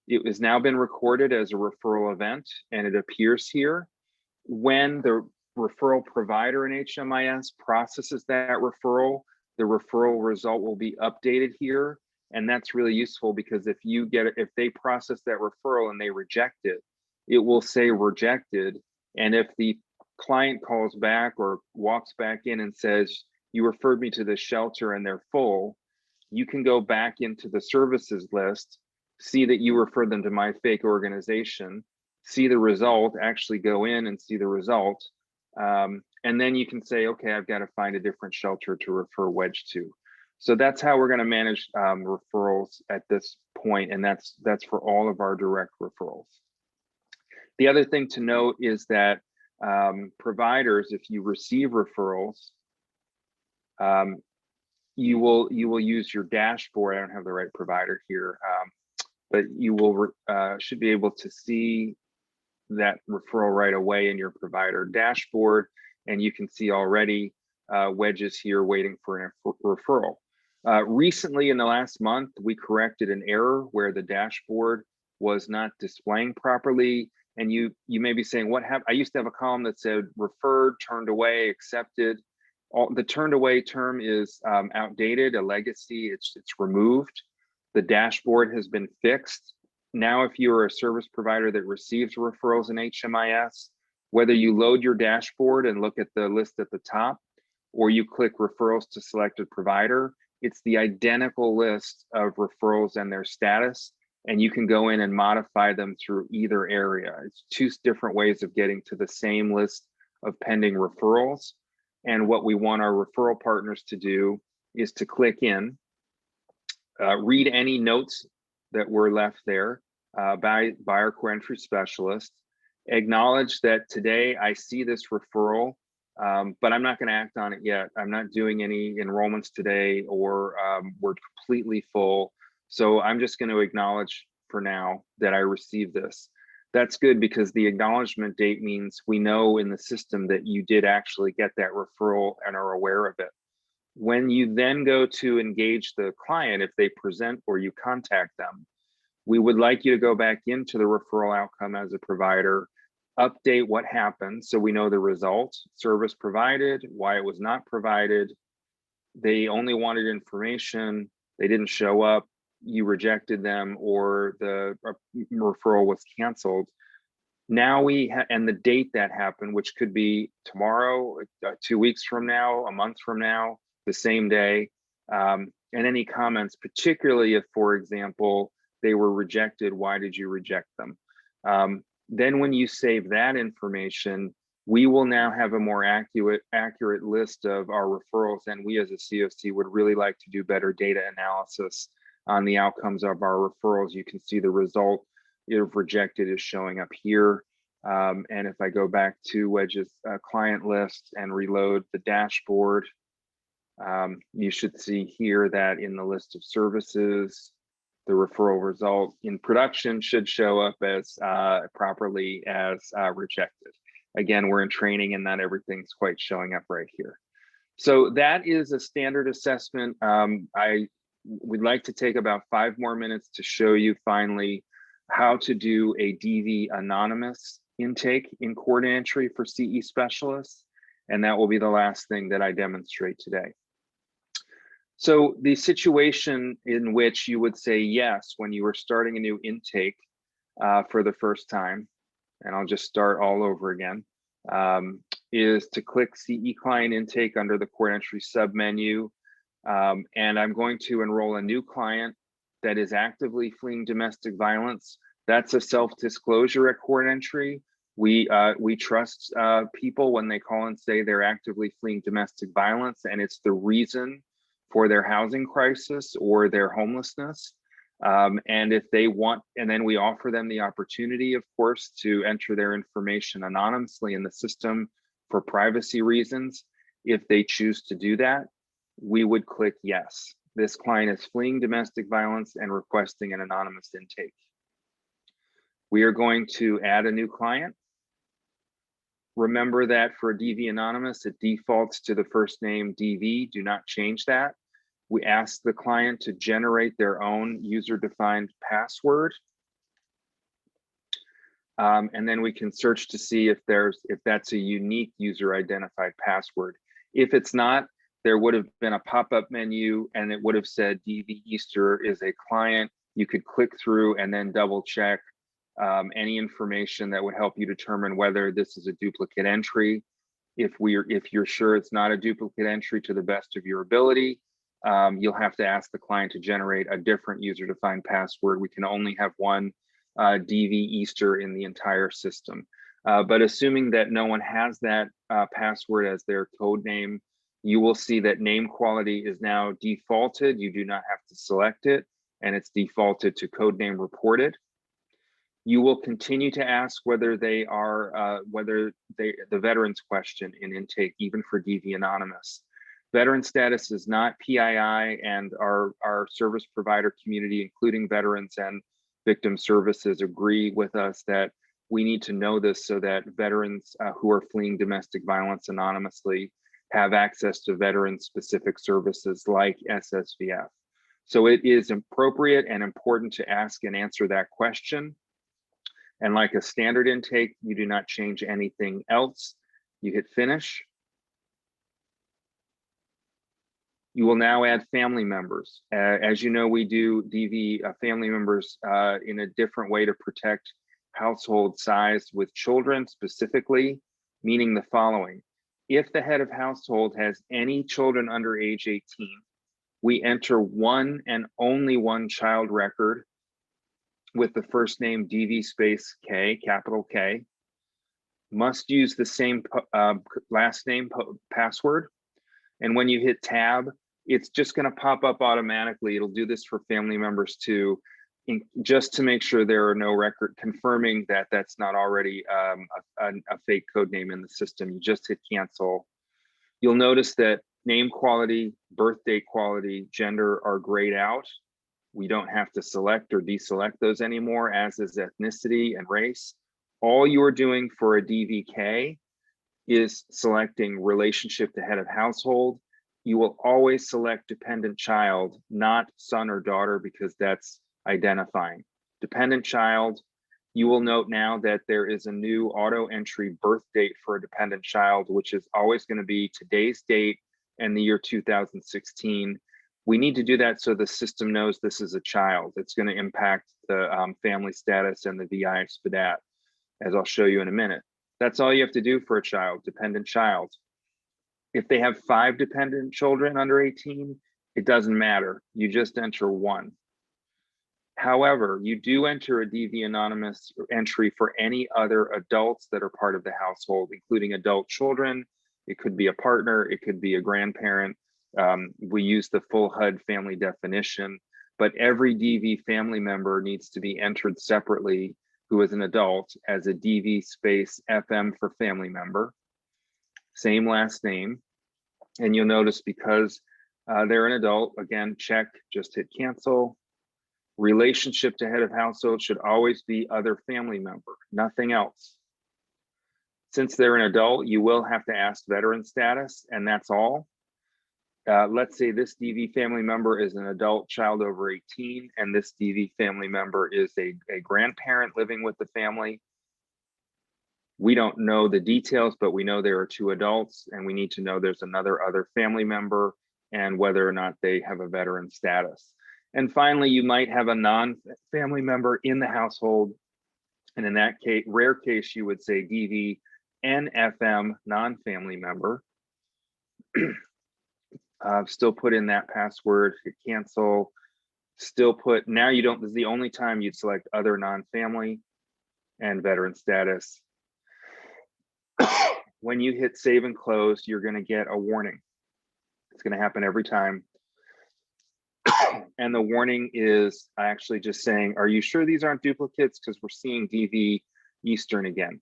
it has now been recorded as a referral event, and it appears here. When the referral provider in HMIS processes that referral, the referral result will be updated here. And that's really useful, because if they process that referral and they reject it, it will say rejected. And if the client calls back or walks back in and says, you referred me to the shelter and they're full, you can go back into the services list, see that you referred them to my fake organization, see the result, actually go in and see the result. And then you can say, okay, I've got to find a different shelter to refer Wedge to. So that's how we're going to manage referrals at this point, and that's for all of our direct referrals. The other thing to note is that providers, if you receive referrals, you will use your dashboard. I don't have the right provider here, but you will should be able to see that referral right away in your provider dashboard, and you can see already Wedges here waiting for a referral. Recently, in the last month, we corrected an error where the dashboard was not displaying properly. And you may be saying, what happened? I used to have a column that said referred, turned away, accepted. The turned away term is outdated, a legacy, it's removed. The dashboard has been fixed. Now, if you are a service provider that receives referrals in HMIS, whether you load your dashboard and look at the list at the top, or you click referrals to selected provider, it's the identical list of referrals and their status, and you can go in and modify them through either area. It's 2 different ways of getting to the same list of pending referrals. And what we want our referral partners to do is to click in, read any notes that were left there by our core entry specialist, Acknowledge that today I see this referral, but I'm not going to act on it yet. I'm not doing any enrollments today, or we're completely full. So I'm just going to acknowledge for now that I received this. That's good, because the acknowledgement date means we know in the system that you did actually get that referral and are aware of it. When you then go to engage the client, if they present or you contact them, we would like you to go back into the referral outcome as a provider, update what happened so we know the result, service provided, why it was not provided, they only wanted information, they didn't show up, you rejected them, or the referral was canceled. Now and the date that happened, which could be tomorrow, 2 weeks from now, a month from now, the same day, and any comments, particularly if, for example, they were rejected, why did you reject them? Then when you save that information, we will now have a more accurate list of our referrals, and we as a CoC would really like to do better data analysis on the outcomes of our referrals. You can see the result if rejected is showing up here. And if I go back to Wedge's client list and reload the dashboard, you should see here that in the list of services, the referral result in production should show up as properly as rejected. Again, we're in training and not everything's quite showing up right here. So that is a standard assessment. I would like to take about 5 more minutes to show you finally how to do a DV anonymous intake in Coordinated Entry for CE specialists. And that will be the last thing that I demonstrate today. So the situation in which you would say yes when you were starting a new intake for the first time, and I'll just start all over again, is to click CE Client Intake under the Coordinated Entry submenu. And I'm going to enroll a new client that is actively fleeing domestic violence. That's a self-disclosure at Coordinated Entry. We trust people when they call and say they're actively fleeing domestic violence, and it's the reason for their housing crisis or their homelessness. And if they want, and then we offer them the opportunity, of course, to enter their information anonymously in the system for privacy reasons. If they choose to do that, we would click yes. This client is fleeing domestic violence and requesting an anonymous intake. We are going to add a new client. Remember that for DV Anonymous, it defaults to the first name DV. Do not change that. We ask the client to generate their own user-defined password. And then we can search to see if that's a unique user-identified password. If it's not, there would have been a pop-up menu and it would have said DV Easter is a client. You could click through and then double check any information that would help you determine whether this is a duplicate entry. If you're sure it's not a duplicate entry to the best of your ability, you'll have to ask the client to generate a different user-defined password. We can only have one DV Easter in the entire system. But assuming that no one has that password as their code name, you will see that name quality is now defaulted. You do not have to select it, and it's defaulted to codename reported. You will continue to ask whether they are, the veterans question in intake, even for DV Anonymous. Veteran status is not PII, and our service provider community, including veterans and victim services, agree with us that we need to know this so that veterans who are fleeing domestic violence anonymously have access to veteran-specific services like SSVF. So it is appropriate and important to ask and answer that question. And like a standard intake, you do not change anything else. You hit finish. You will now add family members. As you know, we do DV family members in a different way to protect household size with children specifically, meaning the following. If the head of household has any children under age 18, we enter one and only one child record with the first name DV space K, capital K, must use the same last name password. And when you hit tab, it's just going to pop up automatically. It'll do this for family members too. just to make sure there are no record confirming that that's not already a fake code name in the system. You just hit cancel. You'll notice that name quality, birth date quality, gender are grayed out. We don't have to select or deselect those anymore, as is ethnicity and race. All you're doing for a DVK is selecting relationship to head of household. You will always select dependent child, not son or daughter, because that's identifying. Dependent child, you will note now that there is a new auto entry birth date for a dependent child, which is always going to be today's date and the year 2016. We need to do that so the system knows this is a child. It's going to impact the family status and the VI SPDAT, as I'll show you in a minute. That's all you have to do for a child, dependent child. If they have 5 dependent children under 18, it doesn't matter. You just enter 1. However, you do enter a DV anonymous entry for any other adults that are part of the household, including adult children. It could be a partner, it could be a grandparent. We use the full HUD family definition, but every DV family member needs to be entered separately, who is an adult, as a DV space FM for family member, same last name. And you'll notice because they're an adult, again, check, just hit cancel. Relationship to head of household should always be other family member, nothing else. Since they're an adult, you will have to ask veteran status, and that's all. Let's say this DV family member is an adult child over 18, and this DV family member is a grandparent living with the family. We don't know the details, but we know there are 2 adults, and we need to know there's another other family member and whether or not they have a veteran status. And finally, you might have a non-family member in the household. And in that case, rare case, you would say DV NFM, non-family member. Still put in that password, hit cancel, still put, now you don't, this is the only time you'd select other non-family and veteran status. When you hit save and close, you're gonna get a warning. It's gonna happen every time. And the warning is actually just saying, are you sure these aren't duplicates? Because we're seeing DV Eastern again.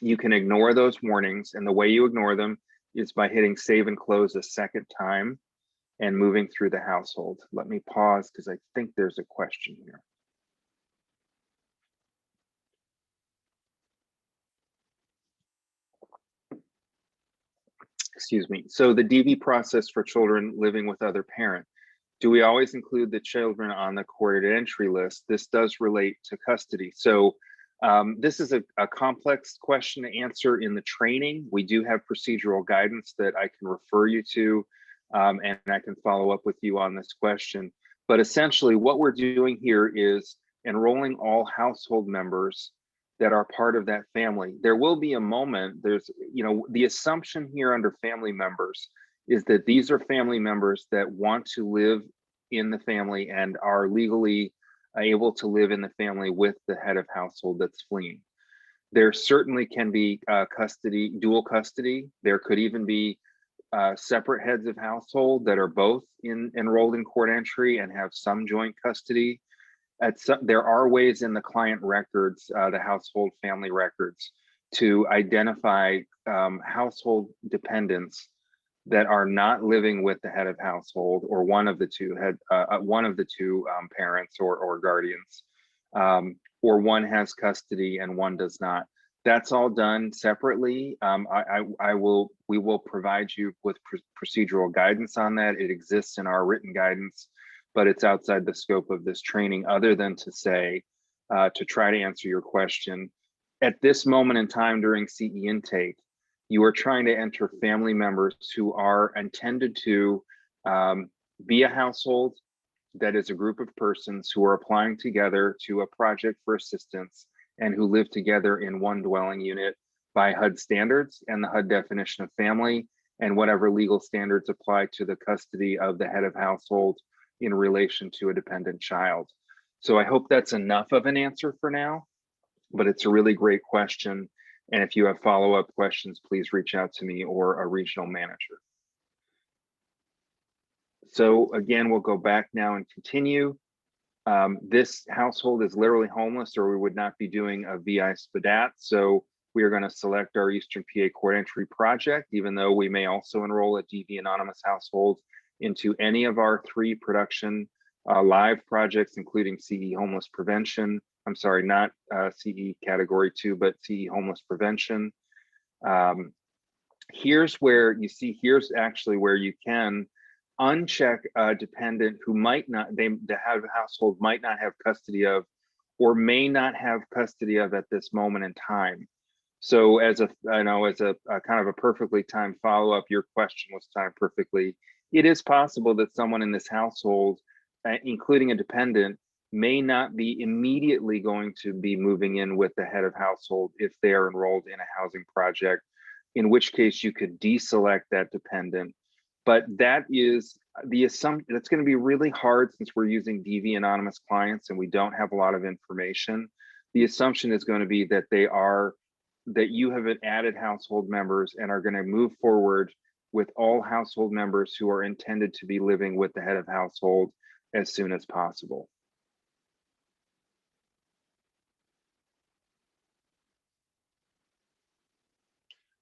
You can ignore those warnings, and the way you ignore them is by hitting save and close a second time and moving through the household. Let me pause because I think there's a question here. Excuse me. So the DV process for children living with other parent. Do we always include the children on the coordinated entry list? This does relate to custody. So this is a complex question to answer in the training. We do have procedural guidance that I can refer you to, and I can follow up with you on this question. But essentially what we're doing here is enrolling all household members that are part of that family. There will be a moment, there's, the assumption here under family members is that these are family members that want to live in the family and are legally able to live in the family with the head of household that's fleeing. There certainly can be custody, dual custody. There could even be separate heads of household that are both enrolled in court entry and have some joint custody. There are ways in the client records, the household family records, to identify household dependents that are not living with the head of household or one of the two parents or guardians, or one has custody and one does not. That's all done separately. We will provide you with procedural guidance on that. It exists in our written guidance, but it's outside the scope of this training, other than to say, to try to answer your question. At this moment in time during CE intake, you are trying to enter family members who are intended to be a household that is a group of persons who are applying together to a project for assistance and who live together in one dwelling unit by HUD standards and the HUD definition of family and whatever legal standards apply to the custody of the head of household in relation to a dependent child. So I hope that's enough of an answer for now, but it's a really great question. And if you have follow-up questions, please reach out to me or a regional manager. So again, we'll go back now and continue. This household is literally homeless, or we would not be doing a VI SPDAT. So we are going to select our Eastern PA Court Entry project, even though we may also enroll a DV anonymous household into any of our 3 production live projects, including CE homeless prevention. I'm sorry, not CE category 2, but CE homeless prevention. Here's where you see, here's actually where you can uncheck a dependent who might not, the household might not have custody of, or may not have custody of at this moment in time. So as a kind of a perfectly timed follow-up, your question was timed perfectly. It is possible that someone in this household, including a dependent, may not be immediately going to be moving in with the head of household if they are enrolled in a housing project, in which case you could deselect that dependent. But that is the assumption. That's going to be really hard since we're using DV anonymous clients and we don't have a lot of information. The assumption is going to be that that you have added household members and are going to move forward with all household members who are intended to be living with the head of household as soon as possible.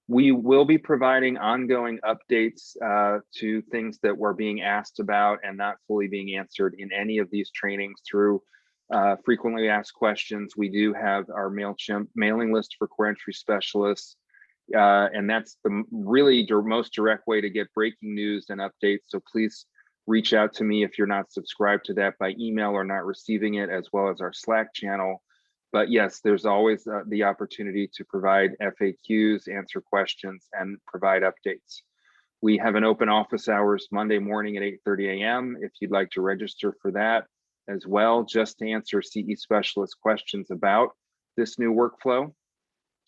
We will be providing ongoing updates to things that were being asked about and not fully being answered in any of these trainings through frequently asked questions. We do have our MailChimp mailing list for core entry specialists, and that's the really most direct way to get breaking news and updates. So please reach out to me if you're not subscribed to that by email or not receiving it, as well as our Slack channel. But yes, there's always the opportunity to provide FAQs, answer questions, and provide updates. We have an open office hours Monday morning at 8:30 a.m. if you'd like to register for that as well, just to answer CE specialist questions about this new workflow.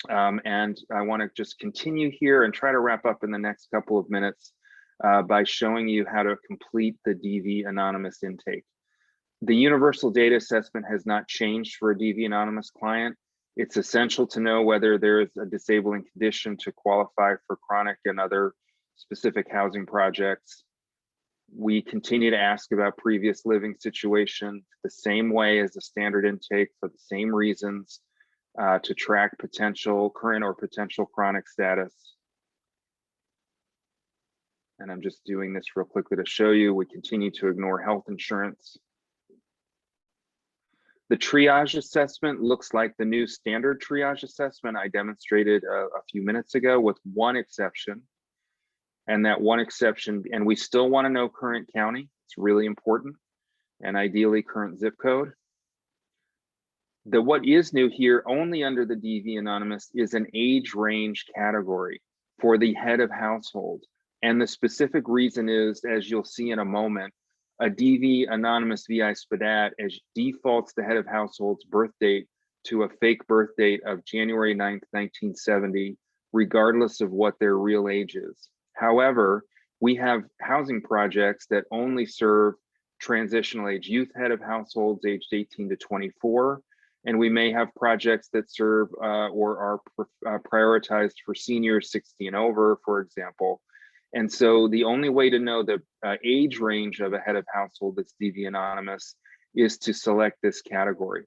And I want to just continue here and try to wrap up in the next couple of minutes by showing you how to complete the DV anonymous intake. The universal data assessment has not changed for a DV anonymous client. It's essential to know whether there is a disabling condition to qualify for chronic and other specific housing projects. We continue to ask about previous living situation the same way as the standard intake for the same reasons to track potential current or potential chronic status. And I'm just doing this real quickly to show you, we continue to ignore health insurance. The triage assessment looks like the new standard triage assessment I demonstrated a few minutes ago, with one exception. And that one exception, and we still want to know current county, it's really important, and ideally current zip code. What is new here, only under the DV anonymous, is an age range category for the head of household. And the specific reason is, as you'll see in a moment, a DV anonymous VI SPDAT as defaults the head of household's birth date to a fake birth date of January 9th, 1970, regardless of what their real age is. However, we have housing projects that only serve transitional age youth head of households aged 18 to 24, and we may have projects that serve or are prioritized for seniors 60 and over, for example. And so the only way to know the age range of a head of household that's DV anonymous is to select this category.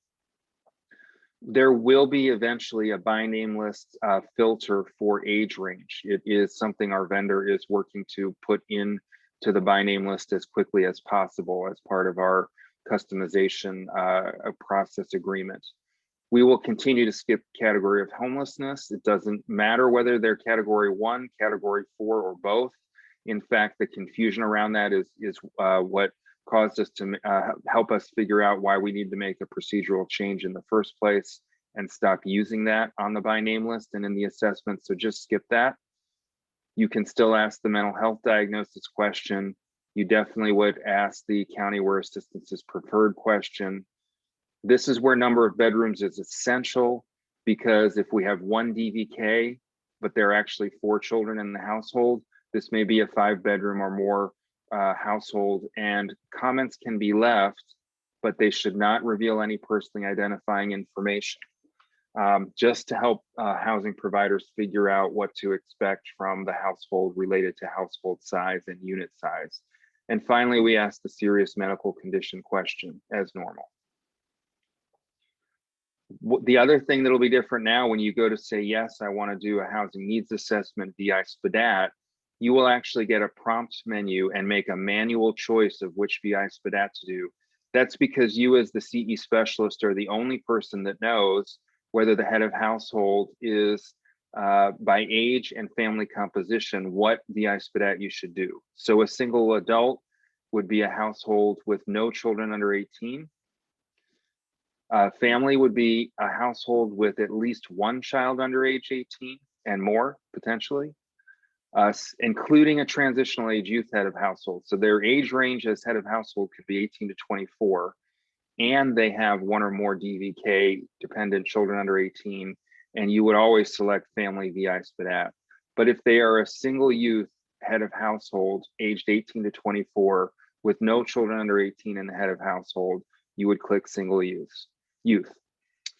There will be eventually a by name list filter for age range. It is something our vendor is working to put in to the by name list as quickly as possible as part of our customization process agreement. We will continue to skip category of homelessness. It doesn't matter whether they're category 1, category 4, or both. In fact, the confusion around that is what caused us to help us figure out why we need to make a procedural change in the first place and stop using that on the by name list and in the assessment. So just skip that. You can still ask the mental health diagnosis question. You definitely would ask the county where assistance is preferred question. This is where number of bedrooms is essential, because if we have 1 DVK, but there are actually 4 children in the household, this may be a 5-bedroom or more household, and comments can be left, but they should not reveal any personally identifying information, just to help housing providers figure out what to expect from the household related to household size and unit size. And finally, we ask the serious medical condition question as normal. The other thing that'll be different now when you go to say, yes, I want to do a housing needs assessment via SPDAT, you will actually get a prompt menu and make a manual choice of which VI SPDAT to do. That's because you as the CE specialist are the only person that knows whether the head of household is by age and family composition, what VI SPDAT you should do. So a single adult would be a household with no children under 18. Family would be a household with at least one child under age 18 and more, potentially, including a transitional age youth head of household. So their age range as head of household could be 18 to 24, and they have one or more DVK dependent children under 18, and you would always select family VI SPDAT. But if they are a single youth head of household aged 18 to 24 with no children under 18 in the head of household, you would click single youth.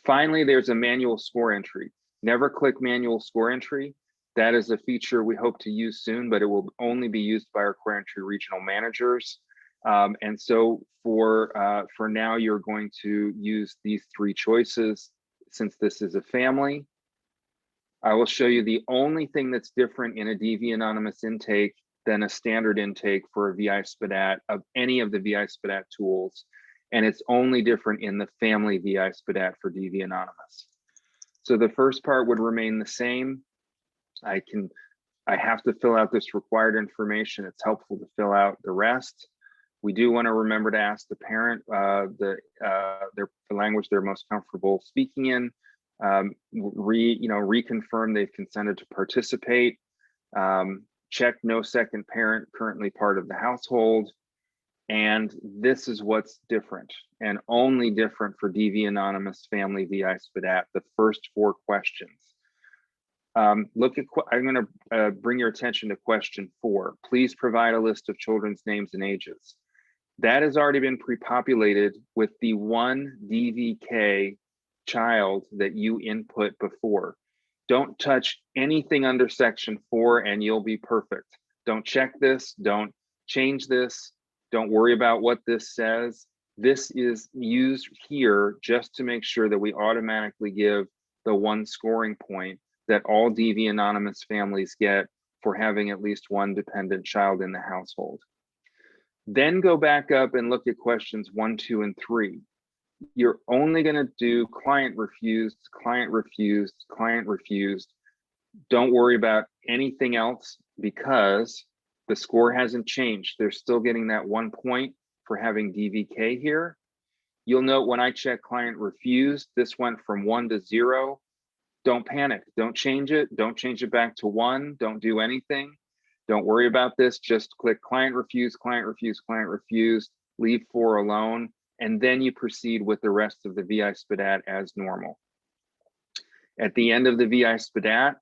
Finally, there's a manual score entry. Never click manual score entry. That is a feature we hope to use soon, but it will only be used by our core entry regional managers. And so for now, you're going to use these three choices. Since this is a family, I will show you the only thing that's different in a DV anonymous intake than a standard intake for a VI SPDAT of any of the VI SPDAT tools. And it's only different in the family VI SPDAT for DV anonymous. So the first part would remain the same. I have to fill out this required information. It's helpful to fill out the rest. We do want to remember to ask the parent the language they're most comfortable speaking in. Reconfirm they've consented to participate. Check no second parent currently part of the household. And this is what's different and only different for DV anonymous family VI SPDAT, the first 4 questions. I'm going to bring your attention to question 4. Please provide a list of children's names and ages. That has already been pre-populated with the one DVK child that you input before. Don't touch anything under section 4 and you'll be perfect. Don't check this, don't change this. Don't worry about what this says. This is used here just to make sure that we automatically give the 1 scoring point that all DV anonymous families get for having at least one dependent child in the household. Then go back up and look at questions 1, 2, and 3. You're only going to do client refused, client refused, client refused. Don't worry about anything else because the score hasn't changed. They're still getting that 1 point for having DVK here. You'll note when I check client refused, this went from 1 to 0. Don't panic, don't change it. Don't change it back to 1, don't do anything. Don't worry about this, just click client refused, client refused, client refused, leave 4 alone, and then you proceed with the rest of the VI SPDAT as normal. At the end of the VI SPDAT,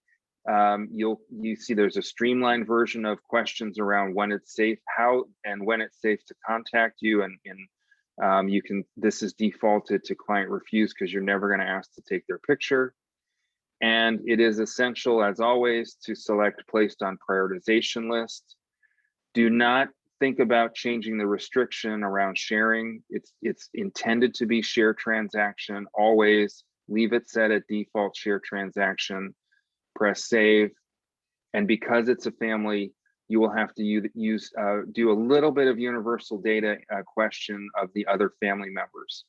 you see there's a streamlined version of questions around when it's safe, how and when it's safe to contact you, and this is defaulted to client refuse because you're never going to ask to take their picture. And it is essential, as always, to select placed on prioritization list. Do not think about changing the restriction around sharing. It's intended to be share transaction. Always leave it set at default share transaction. Press save. And because it's a family, you will have to do a little bit of universal data question of the other family members.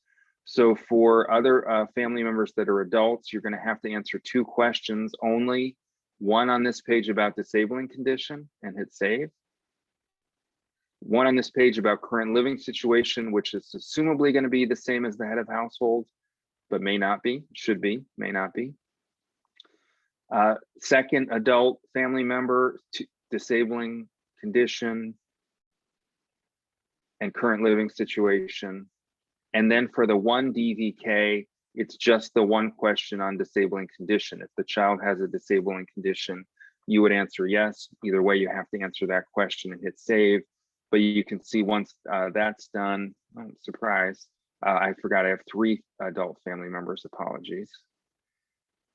So for other family members that are adults, you're going to have to answer 2 questions only. One on this page about disabling condition and hit save. One on this page about current living situation, which is assumably going to be the same as the head of household, but may not be, should be, may not be. Second, adult family member, disabling condition and current living situation. And then for the 1 DVK, it's just the 1 question on disabling condition. If the child has a disabling condition, you would answer yes. Either way, you have to answer that question and hit save. But you can see once that's done, oh, surprise, I forgot I have 3 adult family members, apologies.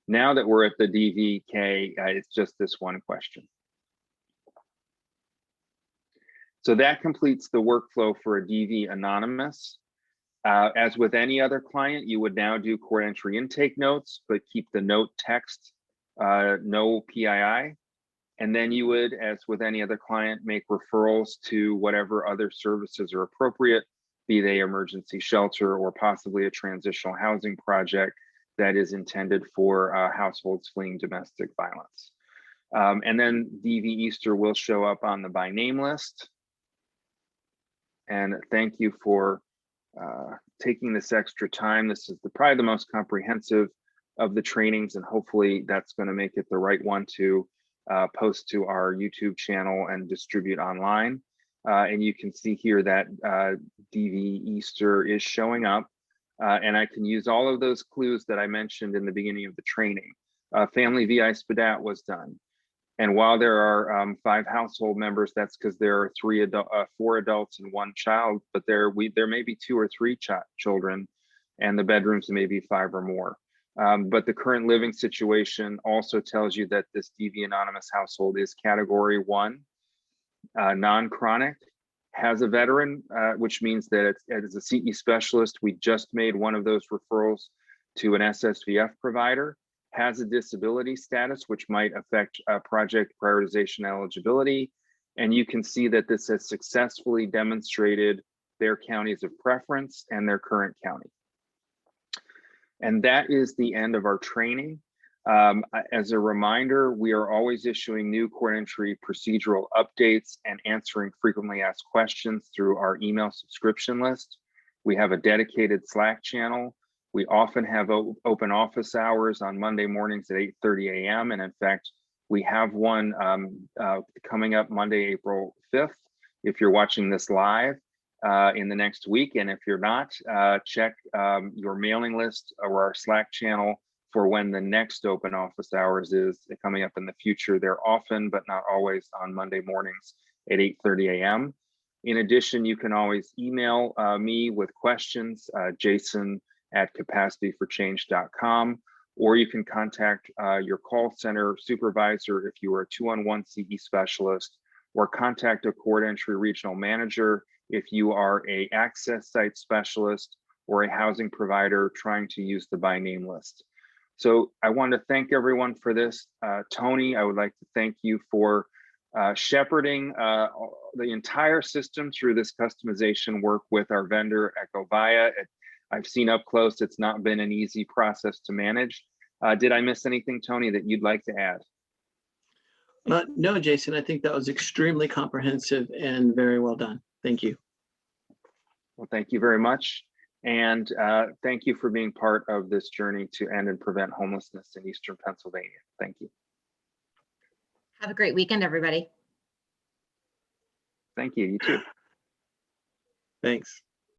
Now that we're at the DVK, it's just this 1 question. So that completes the workflow for a DV anonymous. As with any other client, you would now do core entry intake notes, but keep the note text, no PII. And then you would, as with any other client, make referrals to whatever other services are appropriate, be they emergency shelter or possibly a transitional housing project that is intended for households fleeing domestic violence. And then DV Easter will show up on the by name list. And thank you for taking this extra time. This is probably the most comprehensive of the trainings, and hopefully that's going to make it the right one to post to our YouTube channel and distribute online. And you can see here that DV Easter is showing up, and I can use all of those clues that I mentioned in the beginning of the training. Family VI SPDAT was done. And while there are 5 household members, that's because there are 4 adults and 1 child, but there may be 2 or 3 children, and the bedrooms may be 5 or more. But the current living situation also tells you that this DV anonymous household is category 1, non-chronic, has a veteran, which means that as a CE specialist, we just made one of those referrals to an SSVF provider, has a disability status, which might affect project prioritization eligibility. And you can see that this has successfully demonstrated their counties of preference and their current county. And that is the end of our training. As a reminder, we are always issuing new core entry procedural updates and answering frequently asked questions through our email subscription list. We have a dedicated Slack channel. We often have open office hours on Monday mornings at 8:30 a.m. And in fact, we have one coming up Monday, April 5th. If you're watching this live in the next week, and if you're not, check your mailing list or our Slack channel for when the next open office hours is coming up in the future. They're often, but not always, on Monday mornings at 8:30 a.m. In addition, you can always email me with questions, jason@capacityforchange.com, or you can contact your call center supervisor if you are a 2-on-1 CE specialist, or contact a core entry regional manager if you are a access site specialist or a housing provider trying to use the by name list. So I want to thank everyone for this. Tony, I would like to thank you for shepherding the entire system through this customization work with our vendor, Ecovia. I've seen up close, it's not been an easy process to manage. Did I miss anything, Tony, that you'd like to add? No, Jason, I think that was extremely comprehensive and very well done. Thank you. Well, thank you very much. And thank you for being part of this journey to end and prevent homelessness in Eastern Pennsylvania. Thank you. Have a great weekend, everybody. Thank you, you too. Thanks.